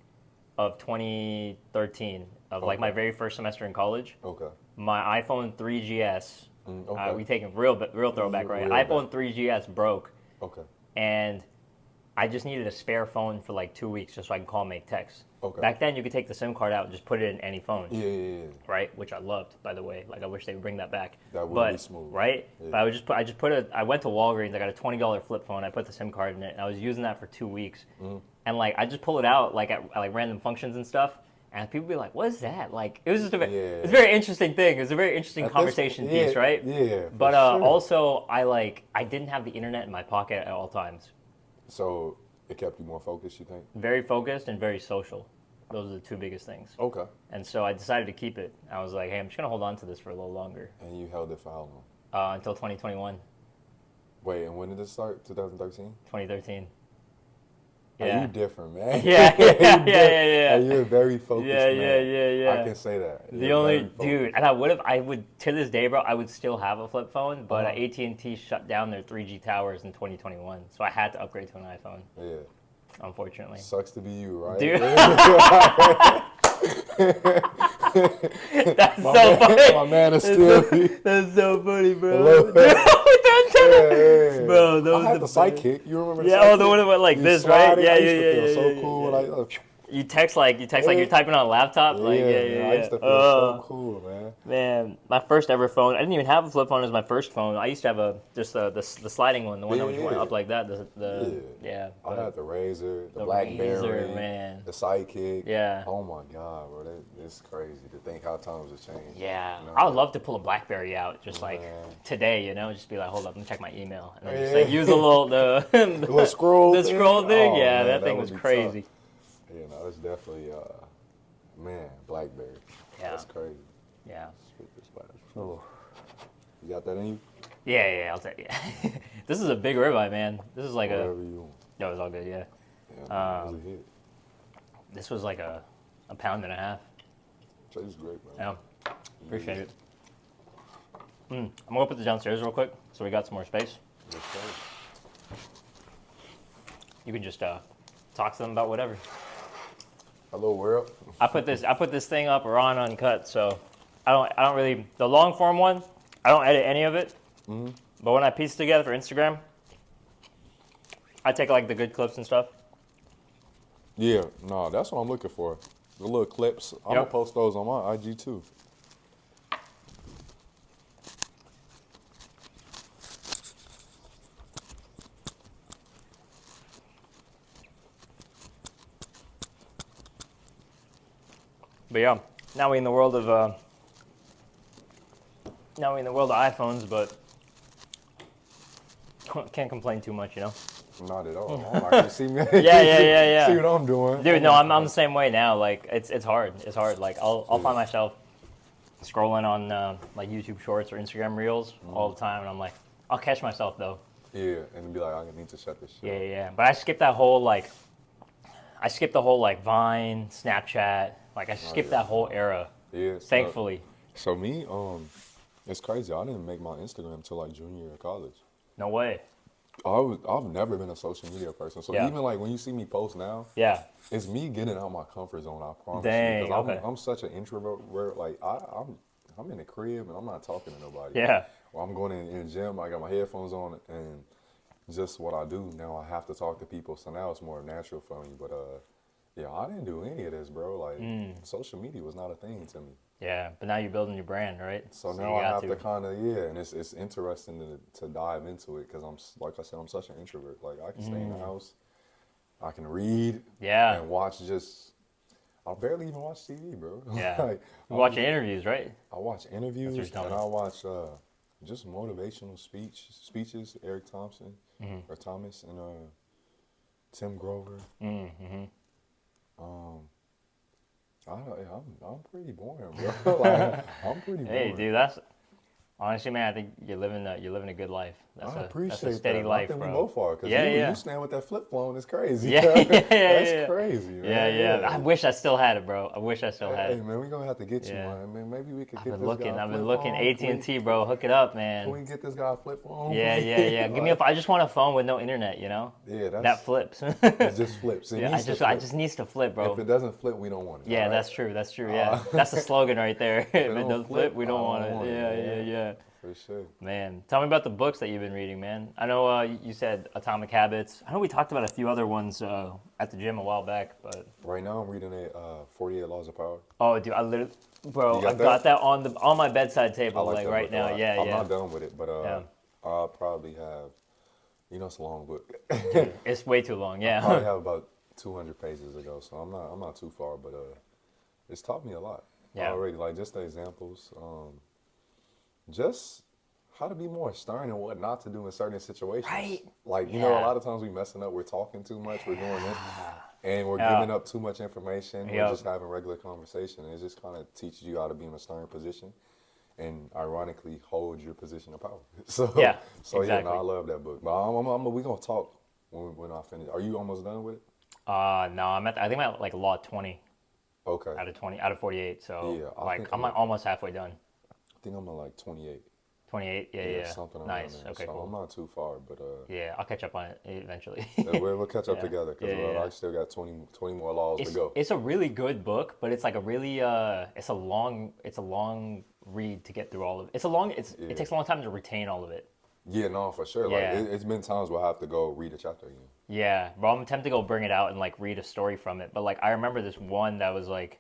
A: of 2013 of like my very first semester in college.
B: Okay.
A: My iPhone 3GS.
B: Okay.
A: We taking real throwback, right? iPhone 3GS broke.
B: Okay.
A: And I just needed a spare phone for like 2 weeks just so I can call and make texts.
B: Okay.
A: Back then, you could take the SIM card out and just put it in any phone.
B: Yeah.
A: Right, which I loved, by the way. Like I wish they would bring that back.
B: That would be smooth.
A: Right?
B: Yeah.
A: But I went to Walgreens. I got a $20 flip phone. I put the SIM card in it, and I was using that for 2 weeks. And like I just pull it out like at like random functions and stuff. And people be like, "What is that?" Like it was just it's a very interesting thing. It was a very interesting conversation piece, right?
B: Yeah.
A: But
B: sure.
A: also, I didn't have the internet in my pocket at all times.
B: So it kept you more focused, you think?
A: Very focused and very social. Those are the two biggest things.
B: Okay.
A: And so I decided to keep it. I was like, hey, I'm just gonna hold on to this for a little longer.
B: And you held it for how long?
A: Until 2021.
B: Wait, and when did this start? 2013?
A: 2013.
B: Yeah. You different, man.
A: Yeah.
B: You're very focused, man.
A: Yeah.
B: I can say that.
A: The only dude, and I would to this day, bro. I would still have a flip phone, but AT&T shut down their 3G towers in 2021, so I had to upgrade to an iPhone.
B: Yeah.
A: Unfortunately.
B: Sucks to be you, right?
A: Dude. That's so funny.
B: My man is still.
A: That's so funny, bro. Bro,
B: I had the sidekick. You remember? The
A: the one that went like this, right? Yeah.
B: So cool. Like,
A: you text like you're typing on a laptop.
B: I
A: Like,
B: used to feel so cool, man.
A: Man, my first ever phone. I didn't even have a flip phone as my first phone. I used to have the sliding one, the one that went up like that.
B: I had the Razor, the BlackBerry,
A: man.
B: the Sidekick.
A: Yeah.
B: Oh my God, bro, it's crazy to think how times have changed.
A: Yeah,
B: you know?
A: I would love to pull a BlackBerry out just like today, just be like, hold up, let me check my email, and then just like use a little the
B: little scroll,
A: the scroll thing.
B: Oh,
A: yeah,
B: man,
A: that thing was crazy.
B: Tough. Yeah, no, it's definitely, man, BlackBerry.
A: Yeah.
B: That's crazy.
A: Yeah.
B: Ooh. You got that in you?
A: Yeah, I'll take it. Yeah. This is a big ribeye, man. This is like
B: Whatever you want.
A: No, it's all good, yeah.
B: Yeah, man,
A: this was like a pound and a half.
B: Tastes great, man.
A: Yeah, appreciate it. I'm gonna go put this downstairs real quick, so we got some more space. You can just talk to them about whatever.
B: Hello world.
A: I put this thing up raw and uncut, so I don't really the long form one. I don't edit any of it. But when I piece it together for Instagram, I take like the good clips and stuff.
B: Yeah, no, that's what I'm looking for. The little clips. I'm gonna post those on my IG too.
A: But yeah, now we're in the world of iPhones, but can't complain too much,
B: Not at all. I can see me.
A: Yeah.
B: See what I'm doing.
A: Dude, no, I'm the same way now. Like it's hard. It's hard. Like I'll find myself scrolling on like YouTube Shorts or Instagram Reels all the time, and I'm like, I'll catch myself though.
B: Yeah, and be like, I need to shut this shit.
A: Yeah. But I skipped the whole Vine, Snapchat. Like I skipped that whole era.
B: Yeah.
A: Thankfully.
B: So me, it's crazy. I didn't make my Instagram until like junior year of college.
A: No way.
B: I've never been a social media person, so
A: Yeah.
B: even like when you see me post now,
A: Yeah.
B: it's me getting out my comfort zone. I promise you,
A: Dang.
B: because
A: Okay.
B: I'm such an introvert. Where like I'm in the crib and I'm not talking to nobody.
A: Yeah.
B: Or I'm going in the gym. I got my headphones on and just what I do now. I have to talk to people, so now it's more natural for me. But yeah, I didn't do any of this, bro. Like social media was not a thing to me.
A: Yeah. But now you're building your brand, right?
B: So
A: you
B: now I
A: got
B: have to kind of and it's interesting to dive into it because like I said, I'm such an introvert. Like I can stay in the house, I can read,
A: Yeah.
B: and watch just. I barely even watch TV, bro.
A: Yeah.
B: Like
A: You're watching interviews, right?
B: I watch interviews
A: That's what
B: and
A: you're
B: I watch just motivational speeches. Eric Thompson or Thomas and Tim Grover.
A: Mm-hmm.
B: Um, I'm pretty boring, bro. Like I'm pretty boring.
A: Hey, dude, that's honestly, man. I think you're living a good life.
B: I appreciate
A: that's a steady
B: that.
A: life,
B: I think
A: bro.
B: we both are because
A: Yeah.
B: you stand with that flip phone is crazy.
A: Yeah,
B: That's crazy, man.
A: Yeah. I wish I still had it, bro. I wish I still had
B: Hey,
A: it.
B: man, we gonna have to get you
A: Yeah.
B: one. Man, maybe we could
A: I've
B: get
A: been
B: this
A: looking.
B: guy.
A: I've been looking. AT&T, bro. Hook it up, man.
B: Can we get this guy a flip phone?
A: Yeah. Give me I just want a phone with no internet, you know?
B: Yeah,
A: That flips.
B: it just flips. It
A: Yeah,
B: needs to
A: I
B: flip.
A: just needs to flip, bro.
B: If it doesn't flip, we don't want it.
A: Yeah,
B: all right?
A: that's true. Yeah, that's the slogan right there. If it
B: don't
A: doesn't flip, we don't want it. Yeah.
B: For sure.
A: Man, tell me about the books that you've been reading, man. I know you said Atomic Habits. I know we talked about a few other ones at the gym a while back, but
B: Right now, I'm reading 48 Laws of Power.
A: oh, dude, I literally, bro,
B: You
A: I got that on my bedside table, like
B: that
A: right
B: book a
A: now.
B: lot.
A: Yeah.
B: I'm not done with it, but
A: Yeah.
B: I'll probably have, it's a long book.
A: It's way too long.
B: I
A: Yeah.
B: probably have about 200 pages to go, so I'm not too far, but it's taught me a lot already. Like just the examples, just how to be more stern and what not to do in certain situations.
A: Right.
B: Like you know, a lot of times we messing up. We're talking too much. We're doing this, and we're giving up too much information. We're just having regular conversation, and it just kind of teaches you how to be in a stern position, and ironically hold your position of power. So
A: exactly.
B: yeah, no, I love that book. But we gonna talk when I finish. Are you almost done with it?
A: No, I think I'm at like law 20
B: Okay.
A: out of 48. So
B: Yeah,
A: I'm almost halfway done.
B: I think I'm at like 28.
A: 28. Yeah.
B: Something around
A: Nice.
B: there.
A: Okay,
B: so
A: cool.
B: I'm not too far, but
A: Yeah, I'll catch up on it eventually.
B: we'll catch up together because I still got 20 more laws to go.
A: It's a really good book, but it's like a really it's a long read to get through all of it. It takes a long time to retain all of it.
B: Yeah, no, for sure.
A: Yeah.
B: Like it's been times where I have to go read a chapter again.
A: Yeah, but I'm tempted to go bring it out and like read a story from it. But like I remember this one that was like,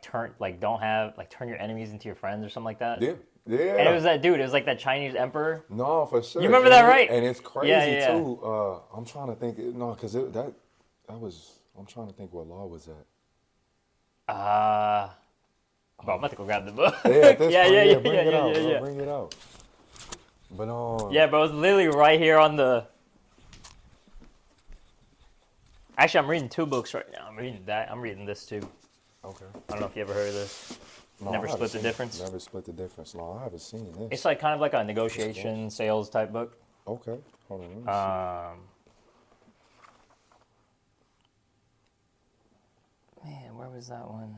A: turn your enemies into your friends or something like that.
B: Yeah.
A: And it was that dude. It was like that Chinese emperor.
B: No, for sure.
A: You remember that, right?
B: And it's crazy
A: Yeah.
B: too. I'm trying to think. No, because that was. I'm trying to think what law was that.
A: Bro, I'm about to go grab the book.
B: Yeah,
A: Bring
B: it out. But
A: yeah, bro, it's literally right here on the. Actually, I'm reading two books right now. I'm reading that. I'm reading this too.
B: Okay.
A: I don't know if you ever heard of this.
B: No,
A: Never Split the Difference.
B: Never Split the Difference. No, I haven't seen this.
A: It's like kind of like a negotiation, sales type book.
B: Okay. Hold on. Let me
A: Man, where was that one?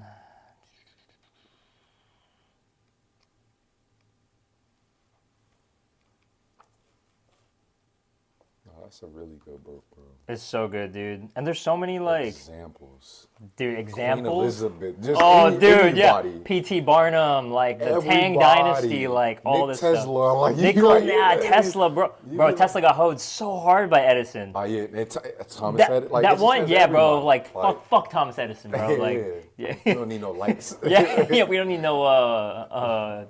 B: That's a really good book, bro.
A: It's so good, dude. And there's so many like
B: examples.
A: Dude,
B: Queen
A: examples.
B: Elizabeth. Just
A: Dude,
B: anybody.
A: yeah. P.T. Barnum, like the
B: Everybody.
A: Tang Dynasty, like all
B: Nick
A: this
B: Tesla.
A: stuff.
B: Like,
A: Nikola, Tesla, bro. Bro, Tesla got hoed so hard by Edison.
B: Yeah, Thomas Edison. Like,
A: that one, yeah, bro.
B: everybody.
A: Like, fuck Thomas Edison, bro. Like,
B: yeah. You don't need no lights.
A: yeah, we don't need no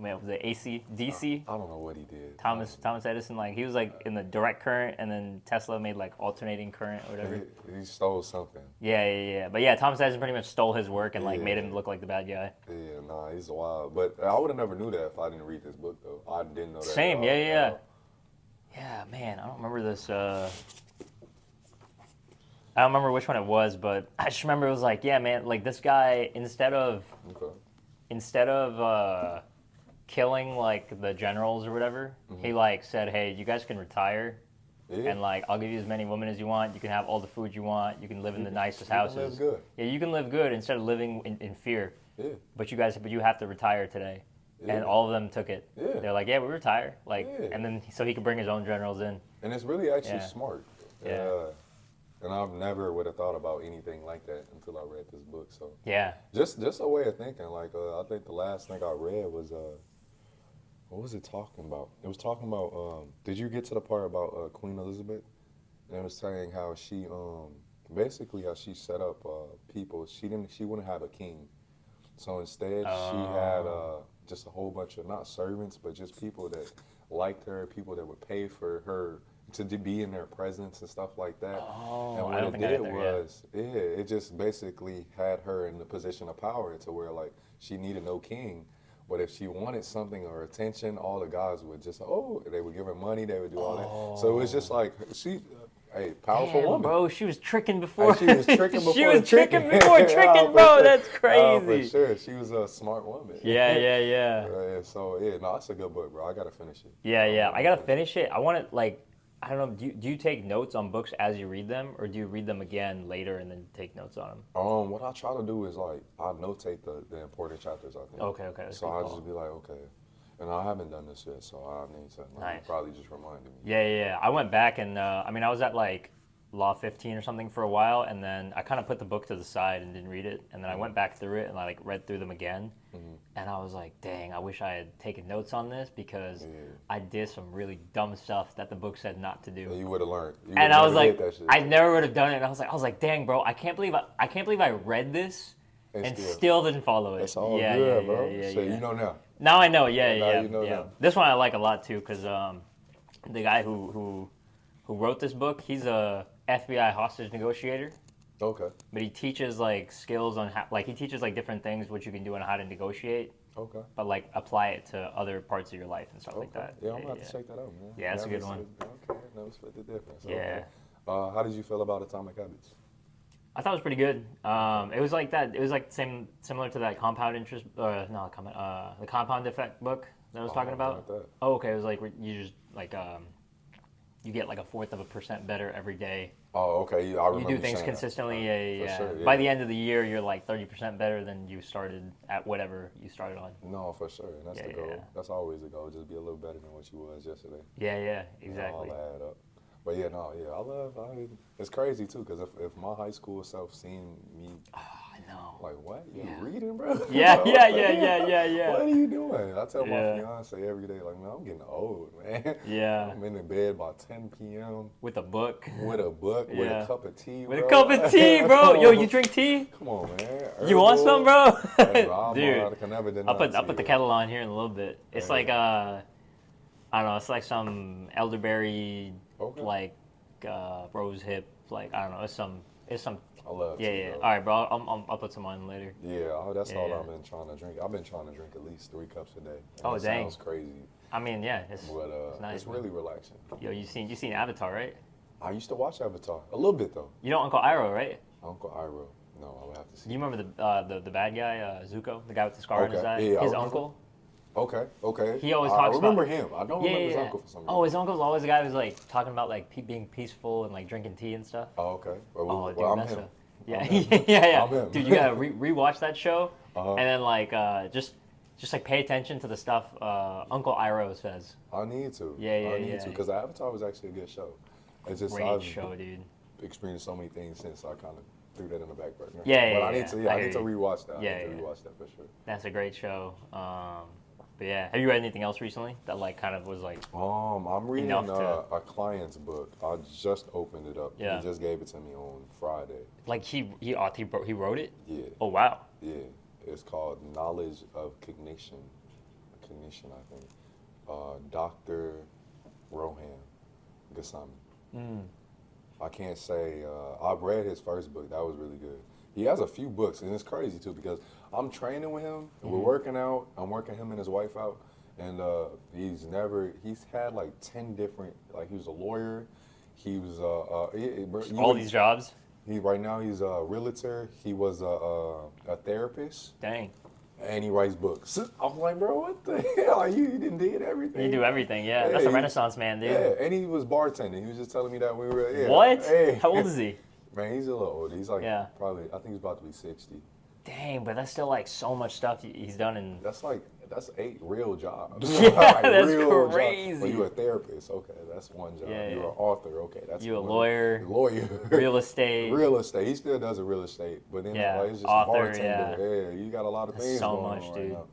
A: man, was it AC, DC?
B: I don't know what he did.
A: Thomas Edison, like he was like in the direct current, and then Tesla made like alternating current or whatever.
B: He stole something.
A: Yeah. But yeah, Thomas Edison pretty much stole his work and like made him look like the bad guy.
B: Yeah, nah, he's wild. But I would have never knew that if I didn't read this book though. I didn't know that.
A: Same, yeah. Yeah, man, I don't remember this. I don't remember which one it was, but I just remember it was like, yeah, man, like this guy instead of killing like the generals or whatever, he like said, hey, you guys can retire, and like I'll give you as many women as you want. You can have all the food you want. You can live in the nicest houses.
B: You can live good.
A: Yeah, you can live good instead of living in fear.
B: Yeah.
A: But you have to retire today. and all of them took it.
B: Yeah.
A: They're like, yeah, we retire. Like,
B: Yeah.
A: and then so he could bring his own generals in.
B: And it's really actually smart.
A: Yeah.
B: And I've never would have thought about anything like that until I read this book. So
A: Yeah.
B: just a way of thinking. Like I think the last thing I read was what was it talking about? It was talking about did you get to the part about Queen Elizabeth? And it was saying how she basically how she set up people. She wouldn't have a king. So instead she had just a whole bunch of not servants but just people that liked her, people that would pay for her to be in their presence and stuff like that.
A: Oh,
B: and what
A: I don't think I
B: did
A: did
B: was, it just basically had her in the position of power to where like she needed no king. But if she wanted something or attention, all the guys would just, they would give her money, they would do all that. So it was just like, powerful woman.
A: Bro, she was tricking before.
B: She was tricking before
A: she was
B: tricking.
A: tricking before tricking, bro.
B: Sure.
A: That's crazy.
B: For sure. She was a smart woman.
A: Yeah.
B: So, no, that's a good book, bro. I got to finish it.
A: Yeah. I got to finish it. I want to, like, I don't know, do you take notes on books as you read them, or do you read them again later and then take notes on them?
B: What I try to do is, like, I notate the important chapters, I think.
A: Okay.
B: So I just be like, okay. And I haven't done this yet, so I need to
A: Nice.
B: probably just reminded me.
A: Yeah. I went back and, I was at, like, Law 15 or something for a while, and then I kind of put the book to the side and didn't read it, and then I went back through it and I like read through them again, and I was like, dang, I wish I had taken notes on this because I did some really dumb stuff that the book said not to do.
B: Yeah, you would have learned.
A: And I was like, I never would have done it. And I was like, dang, bro, I can't believe I read this and still didn't follow it.
B: It's all good, bro.
A: Yeah.
B: You know now.
A: Now I know. Yeah.
B: You know now.
A: This one I like a lot too because the guy who wrote this book, he's a FBI hostage negotiator.
B: Okay.
A: But he teaches like skills on how, like he teaches like different things what you can do and how to negotiate.
B: Okay.
A: But like apply it to other parts of your life and stuff like that.
B: Yeah, I'm gonna have to check that out, man.
A: Yeah, that's a good one.
B: Okay, never split the difference.
A: Yeah.
B: Okay. How did you feel about Atomic Habits?
A: I thought it was pretty good. It was like that. It was like similar to that compound interest. The compound effect book that I was talking about.
B: Like that.
A: Oh, okay. It was like you just like you get like 1/4% better every day.
B: Oh, okay. I remember
A: you do things
B: saying
A: consistently.
B: that.
A: Yeah.
B: Sure, yeah.
A: By the end of the year, you're like 30% better than you started at whatever you started on.
B: No, for sure. And that's the goal.
A: Yeah.
B: That's always the goal. Just be a little better than what you was yesterday.
A: Yeah, exactly.
B: All add up. But it's crazy too, because if my high school self seen me,
A: I know.
B: like, what? You're reading, bro?
A: Yeah.
B: What are you doing? I tell my fiance every day, like, man, I'm getting old, man.
A: Yeah.
B: I'm in the bed by 10 p.m.
A: With a book.
B: With a cup of tea,
A: With a cup of tea, bro. Yo, you drink tea?
B: Come on, man.
A: You want some, bro?
B: Dude,
A: I'll put the kettle on here in a little bit. It's like I don't know. It's like some elderberry, like rose hip. Like I don't know. It's some.
B: I love tea.
A: Yeah. All right, bro. I'll put some on later.
B: Yeah, that's all I've been trying to drink. I've been trying to drink at least 3 cups a day.
A: Oh, dang.
B: Sounds crazy.
A: I mean, yeah, it's nice.
B: It's really relaxing.
A: Yo, you seen Avatar, right?
B: I used to watch Avatar a little bit though.
A: You know Uncle Iroh, right?
B: Uncle Iroh. No, I would have to see.
A: Do you remember the bad guy, Zuko, the guy with the scar on his eye?
B: Yeah,
A: his uncle.
B: Okay.
A: He always talks about.
B: I remember him. I don't remember his uncle for some reason.
A: Oh, his uncle's always the guy who's like talking about like being peaceful and like drinking tea and stuff.
B: Oh, okay.
A: Dude,
B: I'm
A: that's
B: him.
A: Yeah.
B: I'm him.
A: Dude, you gotta rewatch that show, and then like just like pay attention to the stuff Uncle Iroh says.
B: I need to.
A: Yeah.
B: I need to because Avatar was actually a good show. It's just
A: Great show, dude.
B: Experienced so many things since I kind of threw that in the back burner.
A: Yeah.
B: But I need to rewatch that.
A: Yeah,
B: I need to rewatch that for sure.
A: That's a great show. But yeah, have you read anything else recently that like kind of was like?
B: I'm reading a client's book. I just opened it up.
A: Yeah.
B: He just gave it to me on Friday.
A: Like he wrote it?
B: Yeah.
A: Oh wow.
B: Yeah. It's called Knowledge of Cognition. Cognition, I think. Dr. Rohan Gassami. I can't say. I've read his first book. That was really good. He has a few books, and it's crazy too because I'm training with him. And we're working out. I'm working him and his wife out, and he's had like 10 different. Like he was a lawyer. He was
A: all these jobs.
B: Right now he's a realtor. He was a therapist.
A: Dang.
B: And he writes books. I'm like, bro, what the hell? You did everything.
A: You do everything, yeah. That's a Renaissance man, dude.
B: Yeah, and he was bartending. He was just telling me that we were. Yeah,
A: what?
B: Hey.
A: How old is he?
B: Man, he's a little older. He's like probably. I think he's about to be 60.
A: Dang, but that's still like so much stuff he's done.
B: That's like that's 8 real jobs.
A: Yeah,
B: like,
A: that's
B: real
A: crazy.
B: Well, you're a therapist. Okay, that's one job.
A: Yeah,
B: you're an author. Okay, that's
A: you a
B: one.
A: lawyer.
B: Lawyer.
A: Real estate.
B: Real estate. He still does a real estate, but then like, he's just
A: author,
B: a bartender. Yeah, you got a lot of
A: that's
B: things
A: so
B: going
A: much,
B: on
A: dude.
B: right now.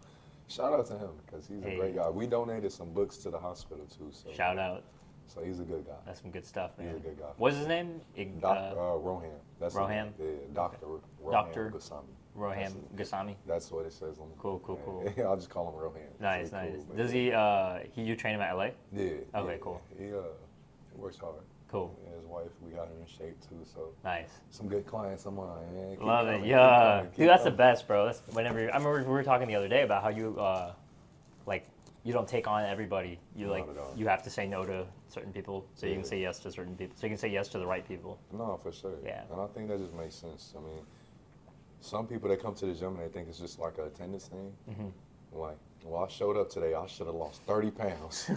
B: Shout out to him because he's a great guy. We donated some books to the hospital too. So
A: shout out.
B: So he's a good guy.
A: That's some good stuff, man.
B: He's a good guy.
A: What's his name?
B: Rohan. That's
A: Rohan?
B: Yeah, Dr. Rohan
A: Dr.
B: Gosami.
A: Rohan Gosami.
B: That's what it says on the
A: Cool.
B: I'll just call him Rohan.
A: Nice.
B: Cool,
A: Does you train him at LA?
B: Yeah.
A: Okay, cool.
B: He works hard.
A: Cool.
B: And his wife, we got her in shape too, so
A: nice.
B: Some good clients of mine, man.
A: Love it. Yeah. Dude, that's the best, bro. That's whenever I remember we were talking the other day about how you like you don't take on everybody. You you have to say no to certain people so you can say yes to certain people. So you can say yes to the right people.
B: No, for sure.
A: Yeah.
B: And I think that just makes sense. I mean, some people that come to the gym and they think it's just like an attendance thing. Mm-hmm. Like, well, I showed up today. I should have lost 30 pounds.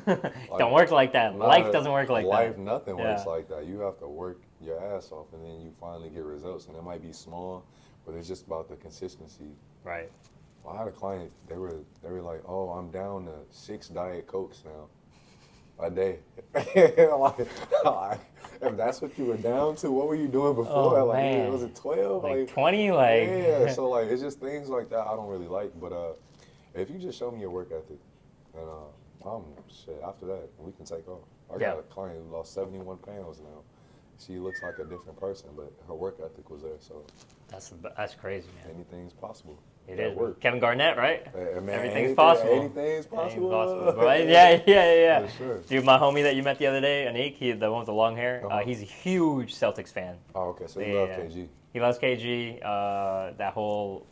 A: Don't work like that. Life doesn't work like that.
B: Life, nothing works like that. You have to work your ass off, and then you finally get results. And it might be small, but it's just about the consistency.
A: Right.
B: I had a client. They were like, "Oh, I'm down to 6 Diet Cokes now, a day." If that's what you were down to, what were you doing before?
A: Oh,
B: like,
A: man.
B: was it 12?
A: Like 20? Like
B: yeah. So like, it's just things like that I don't really like. But if you just show me your work ethic, and after that we can take off. I got a client who lost 71 pounds now. She looks like a different person, but her work ethic was there. So
A: that's crazy, man.
B: Anything's possible.
A: It is. Kevin Garnett, right?
B: Man,
A: everything's possible.
B: Anything's possible.
A: Right? Yeah.
B: For sure.
A: Dude, my homie that you met the other day, Anik, the one with the long hair, he's a huge Celtics fan.
B: Oh, okay. So he loves KG.
A: He loves KG. That whole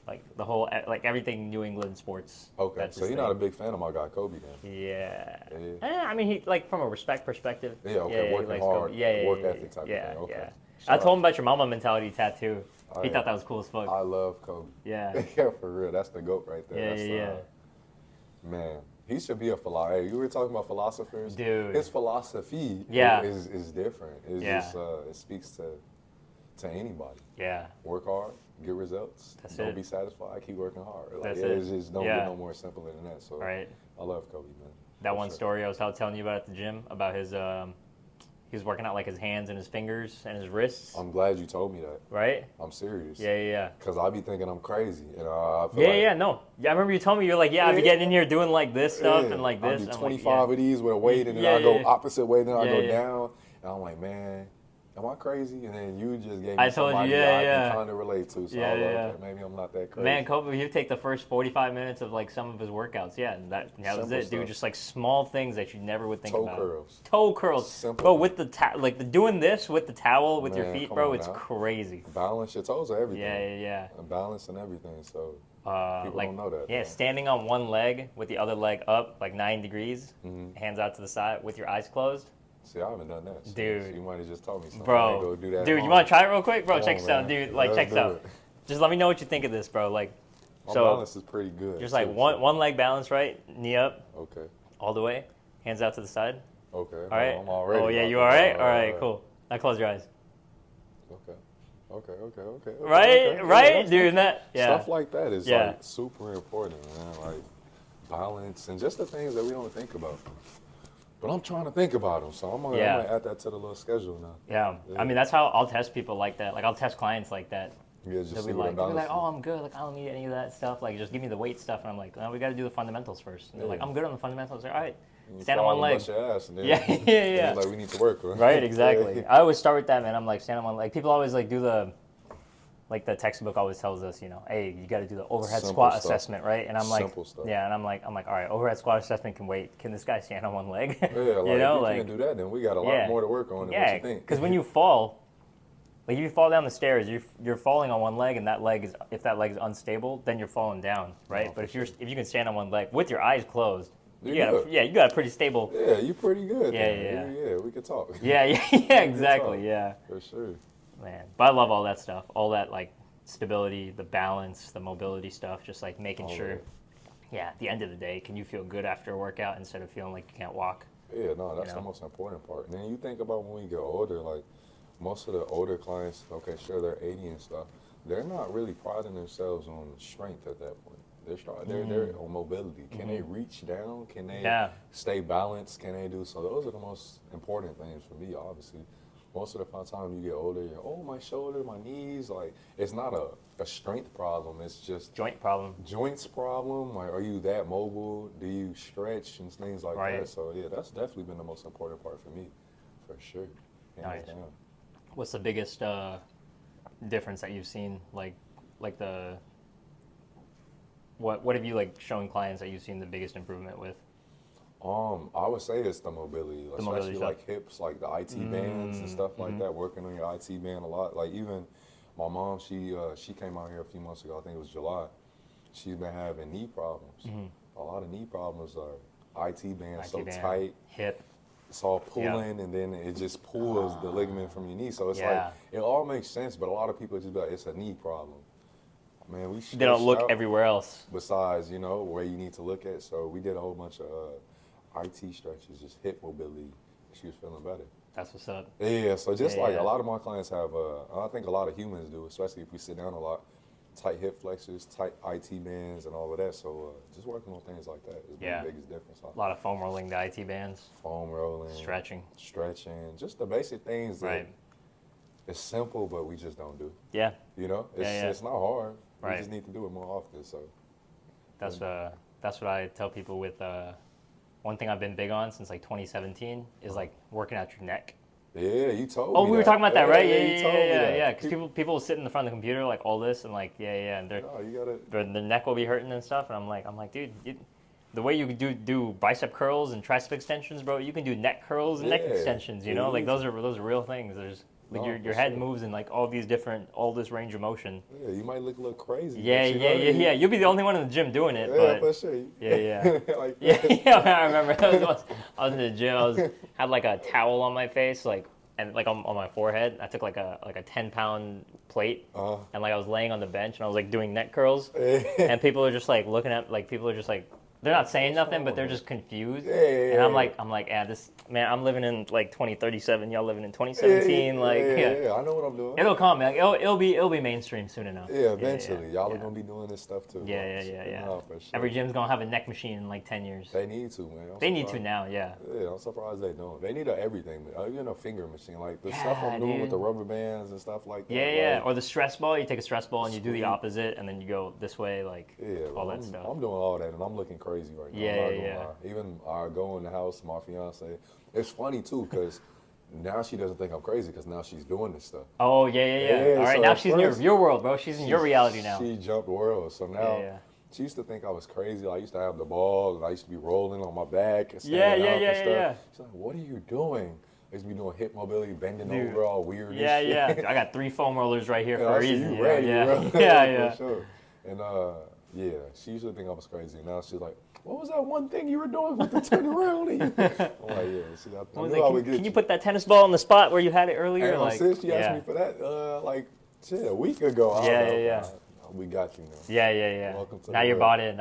A: everything New England sports.
B: Okay. So you're not a big fan of my guy Kobe then?
A: Yeah. I mean, he from a respect perspective.
B: Yeah. Okay. Working hard. Work ethic type of thing. Okay.
A: Yeah. I told him about your mama mentality tattoo. He thought that was cool as fuck.
B: I love Kobe.
A: Yeah.
B: Yeah, for real. That's the GOAT right there.
A: Yeah.
B: Man, he should be a philosopher. Hey, you were talking about philosophers.
A: Dude.
B: His philosophy is different. It's just, it speaks to anybody.
A: Yeah.
B: Work hard, get results. Don't be satisfied, keep working hard. Like, it's just don't get no more simpler than that. So I love Kobe, man.
A: That one story I was telling you about at the gym about his he was working out like his hands and his fingers and his wrists.
B: I'm glad you told me that.
A: Right?
B: I'm serious.
A: Yeah.
B: Because I be thinking I'm crazy. You know, I feel
A: no. Yeah, I remember you told me, you're like, I be getting in here doing like this stuff and like this.
B: I do 25 of these with a weight, and then I go opposite way, then I go down. And I'm like, man, am I crazy? And then you just gave me somebody I can kind of relate to. So I was like, okay, maybe I'm not that crazy.
A: Man, Kobe, he'd take the first 45 minutes of like some of his workouts. Yeah, and that was it, dude. Just like small things that you never would think about. Toe curls.
B: Simple.
A: Bro, with the doing this with the towel with your feet, bro, it's crazy.
B: Balance your toes are everything.
A: Yeah.
B: And balance and everything. So people don't know that.
A: Yeah, standing on one leg with the other leg up like 9 degrees, hands out to the side with your eyes closed.
B: See, I haven't done that. So
A: dude.
B: You might have just told me something.
A: Bro.
B: Go do that
A: dude, you want to try it real quick? Bro, check this out,
B: man.
A: dude. Like, check this out. Just let me know what you think of this, bro. Like,
B: my balance is pretty good.
A: Just like one leg balance, right? Knee up.
B: Okay.
A: All the way. Hands out to the side.
B: Okay.
A: All right.
B: I'm already.
A: Oh, yeah, you all right? All right, cool. Now close your eyes.
B: Okay.
A: Right, dude.
B: Stuff like that is like super important, man. Like balance and just the things that we don't think about. But I'm trying to think about them, so I'm gonna add that to the little schedule now.
A: Yeah. I mean, that's how I'll test people like that. Like, I'll test clients like that.
B: Yeah, just
A: they'll be like, oh, I'm good. Like, I don't need any of that stuff. Like, just give me the weight stuff. And I'm like, no, we got to do the fundamentals first. And they're like, I'm good on the fundamentals. Like, all right, stand on one leg.
B: Your ass and then,
A: yeah.
B: Like, we need to work.
A: Right, exactly. I always start with that, man. I'm like, stand on one leg. People always like do the textbook always tells us, you know, hey, you got to do the overhead squat assessment, right? And I'm like, and I'm like, all right, overhead squat assessment can wait. Can this guy stand on one leg?
B: Yeah, like, you know, if you can't do that, then we got a lot more to work on than what you think.
A: Because when you fall, like if you fall down the stairs, you're falling on one leg, and if that leg is unstable, then you're falling down, right? But if you can stand on one leg with your eyes closed, you got a pretty stable.
B: Yeah, you're pretty good.
A: Yeah,
B: we could talk.
A: Yeah, exactly. Yeah.
B: For sure.
A: Man, but I love all that stuff. All that like stability, the balance, the mobility stuff. Just like making sure. Yeah, at the end of the day, can you feel good after a workout instead of feeling like you can't walk?
B: Yeah, no, that's the most important part. And then you think about when we get older, like most of the older clients, okay, sure, they're 80 and stuff. They're not really priding themselves on strength at that point. They're on mobility. Can they reach down? Can they stay balanced? Can they do so? Those are the most important things for me, obviously. Most of the time you get older, you're, oh, my shoulder, my knees, like, it's not a strength problem. It's just
A: joints problem.
B: Like, are you that mobile? Do you stretch and things like that? So yeah, that's definitely been the most important part for me, for sure.
A: Nice. What's the biggest difference that you've seen? Like the what have you like shown clients that you've seen the biggest improvement with?
B: I would say it's the mobility, especially like hips, like the IT bands and stuff like that. Working on your IT band a lot. Like even my mom, she came out here a few months ago. I think it was July. She's been having knee problems. A lot of knee problems are IT bands so tight,
A: hip.
B: It's all pulling, and then it just pulls the ligament from your knee. So it's like it all makes sense, but a lot of people just be like, it's a knee problem. Man, they
A: don't look everywhere else.
B: Besides, where you need to look at. So we did a whole bunch of IT stretches, just hip mobility. She was feeling better.
A: That's what's up.
B: Yeah, so just a lot of my clients have, I think a lot of humans do, especially if we sit down a lot, tight hip flexors, tight IT bands, and all of that. So just working on things like that is the biggest difference.
A: A lot of foam rolling the IT bands.
B: Foam rolling.
A: Stretching,
B: just the basic things that it's simple, but we just don't do.
A: Yeah.
B: It's not hard. We just need to do it more often. So
A: that's what I tell people with. One thing I've been big on since like 2017 is like working out your neck.
B: Yeah, you told me.
A: Oh, we were talking about that, right? Yeah.
B: Because
A: Because people will sit in the front of the computer like all this and like and their neck will be hurting and stuff. And I'm like, dude, the way you do bicep curls and tricep extensions, bro, you can do neck curls and neck extensions. Like those are real things. There's like your head moves in like all this range of motion.
B: Yeah, you might look a little crazy.
A: Yeah. You'll be the only one in the gym doing it.
B: Yeah, for sure.
A: Yeah. I remember. I was in the gym. Had like a towel on my face, and on my forehead. I took like a 10-pound plate, and like I was laying on the bench, and I was like doing neck curls, and people are just like looking at they're not saying nothing, but they're just confused. And I'm like, I'm living in like 2037. Y'all living in 2017.
B: I know what I'm doing.
A: It'll come. Like, it'll be mainstream soon enough.
B: Yeah, eventually. Y'all are gonna be doing this stuff too.
A: Yeah.
B: No, for sure.
A: Every gym's gonna have a neck machine in like 10 years.
B: They need to, man.
A: They need to now. Yeah.
B: Yeah, I'm surprised they don't. They need everything. Even a finger machine, like the stuff I'm doing with the rubber bands and stuff like that.
A: Yeah. Or the stress ball. You take a stress ball and you do the opposite, and then you go this way, all that stuff.
B: I'm doing all that, and I'm looking crazy right now.
A: Yeah.
B: Even I go in the house, my fiance. It's funny too, because now she doesn't think I'm crazy, because now she's doing this stuff.
A: Oh yeah. All right, so now she's in your world, bro. She's in your reality now.
B: She jumped worlds, so now she used to think I was crazy. I used to have the ball, and I used to be rolling on my back and standing up and stuff. Yeah. She's like, "What are you doing?" I used to be doing hip mobility, bending over all weird.
A: Yeah. I got 3 foam rollers right here for a reason.
B: You ready, bro.
A: Yeah.
B: For sure. And she used to think I was crazy. Now she's like, what was that one thing you were doing with the turn around? I'm like, see, I knew I would get
A: Can you put that tennis ball in the spot where you had it earlier?
B: Sis, she asked me for that, a week ago.
A: Yeah.
B: We got you now.
A: Yeah.
B: Welcome to
A: now you're bought in.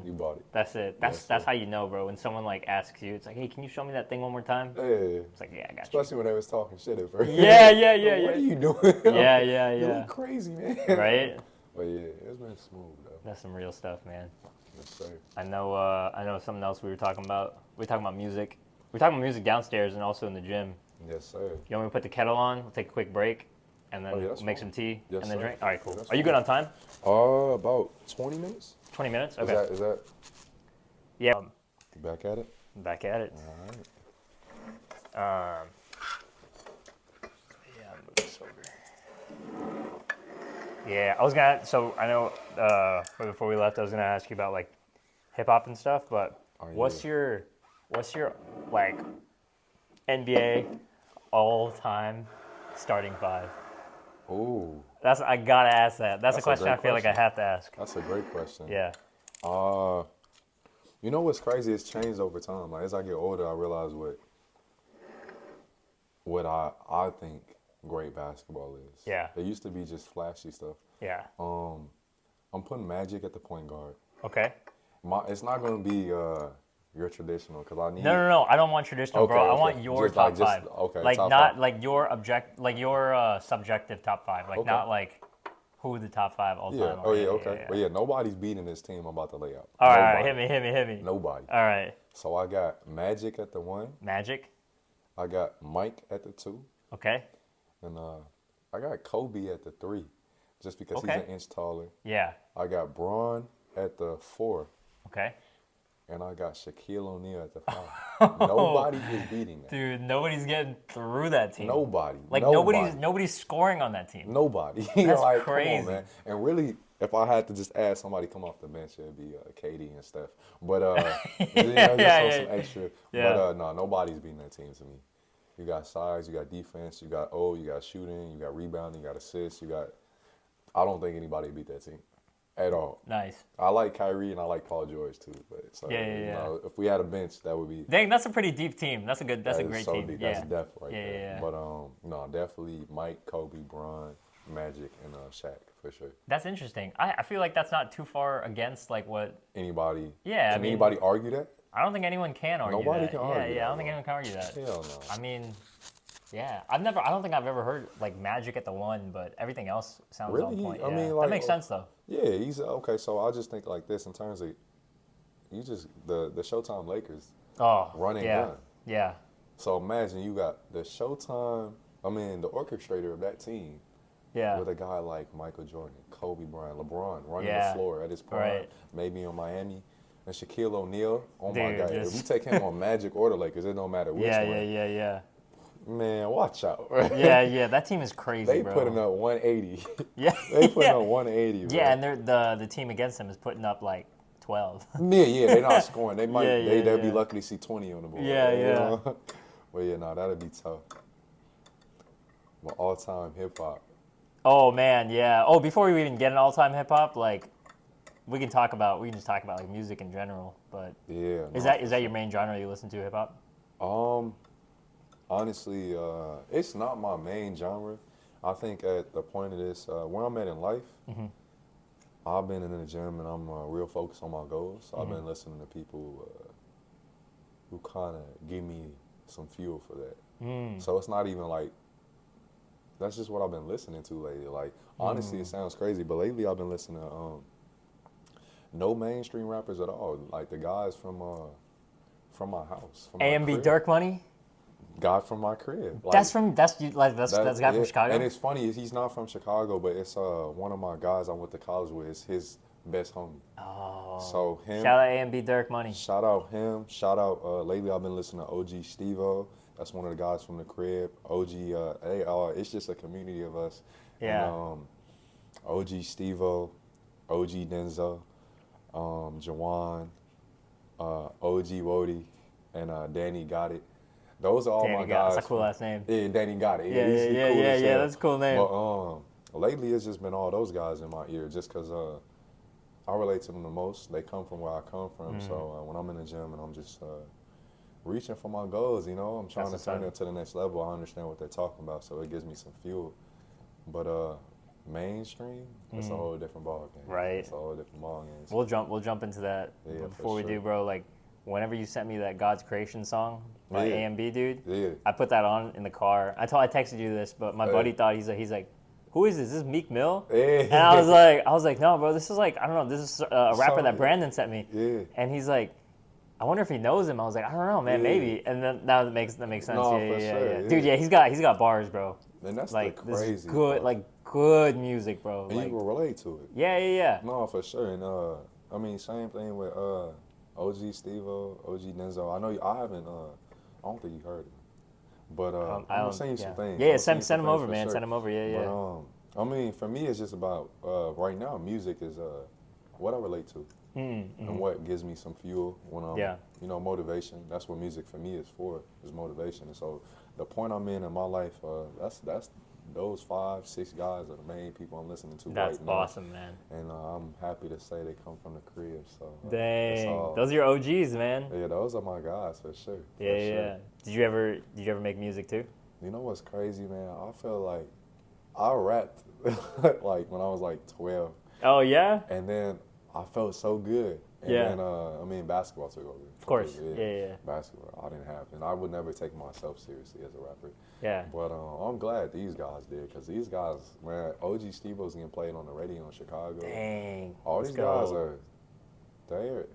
A: You
B: bought it.
A: That's it. That's how you know, bro. When someone asks you, it's like, hey, can you show me that thing one more time?
B: Yeah.
A: It's like, yeah, I got you.
B: Especially when they was talking shit at first.
A: Yeah.
B: What are you doing?
A: Yeah.
B: You look crazy, man.
A: Right?
B: But yeah, it's been smooth though.
A: That's some real stuff, man.
B: Yes, sir.
A: I know something else we were talking about. We were talking about music. We were talking about music downstairs and also in the gym.
B: Yes, sir.
A: You want me to put the kettle on? We'll take a quick break and then make some tea and then drink. All right, cool. Are you good on time?
B: About 20 minutes.
A: 20 minutes? Okay.
B: Is that?
A: Yeah.
B: Back at it?
A: Back at it.
B: All right.
A: Move this over. Yeah, so I know before we left, I was gonna ask you about hip hop and stuff, but what's your NBA all-time starting 5?
B: Ooh.
A: I gotta ask that. That's a question I feel like I have to ask.
B: That's a great question.
A: Yeah.
B: You know what's crazy? It's changed over time. As I get older, I realize what I think great basketball is.
A: Yeah.
B: It used to be just flashy stuff.
A: Yeah.
B: I'm putting Magic at the point guard.
A: Okay.
B: It's not going to be your traditional, because I need.
A: No. I don't want traditional, bro. I want your top 5.
B: Okay.
A: Like
B: top
A: not
B: 5.
A: like your subjective top 5. Not like Who are the top 5 all
B: Yeah.
A: time?
B: Oh yeah. Okay. But yeah, nobody's beating this team I'm about to lay out.
A: All right,
B: Nobody.
A: all right, hit me.
B: Nobody.
A: All right.
B: So I got Magic at the 1.
A: Magic.
B: I got Mike at the 2.
A: Okay.
B: And I got Kobe at the 3, just because he's an inch taller.
A: Yeah.
B: I got Braun at the 4.
A: Okay.
B: And I got Shaquille O'Neal at the 5. Nobody is beating that.
A: Dude, nobody's getting through that team.
B: Nobody.
A: Like
B: Nobody.
A: nobody's scoring on that team.
B: Nobody.
A: That's
B: like,
A: crazy.
B: Come on, man. And really, if I had to just add somebody come off the bench, it'd be KD and Steph. But just some extra.
A: Yeah.
B: But no, nobody's beating that team to me. You got size, you got defense, you got you got shooting, you got rebounding, you got assists, I don't think anybody beat that team at all.
A: Nice.
B: I like Kyrie and I like Paul George too, but
A: Yeah.
B: know, if we had a bench, that would be.
A: Dang, that's a pretty deep team. That's a great team.
B: Deep.
A: Yeah.
B: That's depth right there.
A: Yeah.
B: But no, definitely Mike, Kobe, Bron, Magic, and Shaq for sure.
A: That's interesting. I feel like that's not too far against like what
B: anybody.
A: Yeah.
B: Can anybody argue that?
A: I don't think anyone can argue that.
B: Nobody can argue.
A: Yeah. I don't think anyone can argue that.
B: Hell no.
A: I mean, yeah. I don't think I've ever heard like Magic at the 1, but everything else sounds
B: really?
A: on point.
B: I
A: Yeah.
B: mean, like,
A: that makes sense though.
B: Yeah, he's okay. So I just think like this in terms of the Showtime Lakers running gun.
A: Yeah.
B: So imagine you got the Showtime. I mean, the orchestrator of that team.
A: Yeah.
B: With a guy like Michael Jordan, Kobe Bryant, LeBron running the floor at his prime, maybe in Miami, and Shaquille O'Neal. Oh my God! If we take him on Magic or the Lakers, it don't matter which one.
A: Yeah.
B: Man, watch out.
A: Yeah. That team is crazy,
B: They
A: bro.
B: putting up 180.
A: Yeah.
B: They putting up 180. Bro.
A: Yeah, and the team against them is putting up like 12.
B: Yeah. They're not scoring. They might. They'll be lucky to see 20 on the board.
A: Yeah.
B: You know? But yeah, no, that'd be tough. My all-time hip hop.
A: Oh man, yeah. Oh, before we even get an all-time hip hop, like we can just talk about like music in general. But
B: yeah,
A: is that your main genre you listen to, hip hop?
B: Honestly, it's not my main genre. I think at the point of this, where I'm at in life, I've been in the gym and I'm real focused on my goals. So I've been listening to people who kind of give me some fuel for that. So it's not even like, that's just what I've been listening to lately. Like, honestly, it sounds crazy, but lately I've been listening to no mainstream rappers at all. Like the guys from my house. From
A: A&B Dirk Money?
B: Guy from my crib. Like,
A: that's the guy from Chicago?
B: And it's funny, he's not from Chicago, but it's one of my guys I went to college with. It's his best homie.
A: Oh.
B: So him.
A: Shout out A&B Dirk Money.
B: Shout out him. Shout out, lately I've been listening to OG Steve-O. That's one of the guys from the crib. OG, it's just a community of us.
A: Yeah.
B: And, OG Steve-O, OG Denzel, Jawan, OG Wody, and Danny Got It. Those are all my guys.
A: That's a cool last name.
B: Yeah, Danny Got It.
A: Yeah, that's a cool name.
B: But lately it's just been all those guys in my ear just because I relate to them the most. They come from where I come from. So when I'm in the gym and I'm just reaching for my goals, you know, I'm trying to turn it to the next level. I understand what they're talking about, so it gives me some fuel. But mainstream, it's a whole different ball game.
A: Right.
B: It's a whole different ball game.
A: We'll jump into that.
B: Yeah,
A: but before we
B: sure.
A: do, bro, like whenever you sent me that God's Creation song by A&B, dude, I put that on in the car. I texted you this, but my buddy thought he's like, who is this? Is this Meek Mill? And I was like, no, bro, this is like, I don't know, this is a rapper that Brandon sent me.
B: Yeah.
A: And he's like, I wonder if he knows him. I was like, I don't know, man, maybe. And then now that makes sense.
B: No,
A: Yeah. Dude, yeah, he's got bars, bro.
B: And that's
A: like
B: the crazy.
A: This good, like good music, bro.
B: And
A: like,
B: you can relate to it.
A: Yeah.
B: No, for sure. And I mean, same thing with OG Steve-O, OG Denzel. I know I haven't. I don't think you heard it, but I'm gonna send you some things.
A: Yeah, send them over, man. Sure. Send them over. Yeah.
B: But I mean, for me, it's just about right now. Music is what I relate to, and what gives me some fuel when I'm, you know, motivation. That's what music for me is for, is motivation. And so the point I'm in my life, that's those 5-6 guys are the main people I'm listening to right now.
A: That's awesome, man.
B: And I'm happy to say they come from the crib. So
A: dang, those are your OGs, man.
B: Yeah, those are my guys for sure.
A: Yeah. Did you ever make music too?
B: You know what's crazy, man? I feel like I rapped like when I was like 12.
A: Oh yeah.
B: And then I felt so good. And then, I mean, basketball took over.
A: Of course. Yeah.
B: Basketball, I didn't have. And I would never take myself seriously as a rapper.
A: Yeah.
B: But I'm glad these guys did, because these guys, man, OG Steve-O's getting played on the radio in Chicago.
A: Dang.
B: All these guys they're,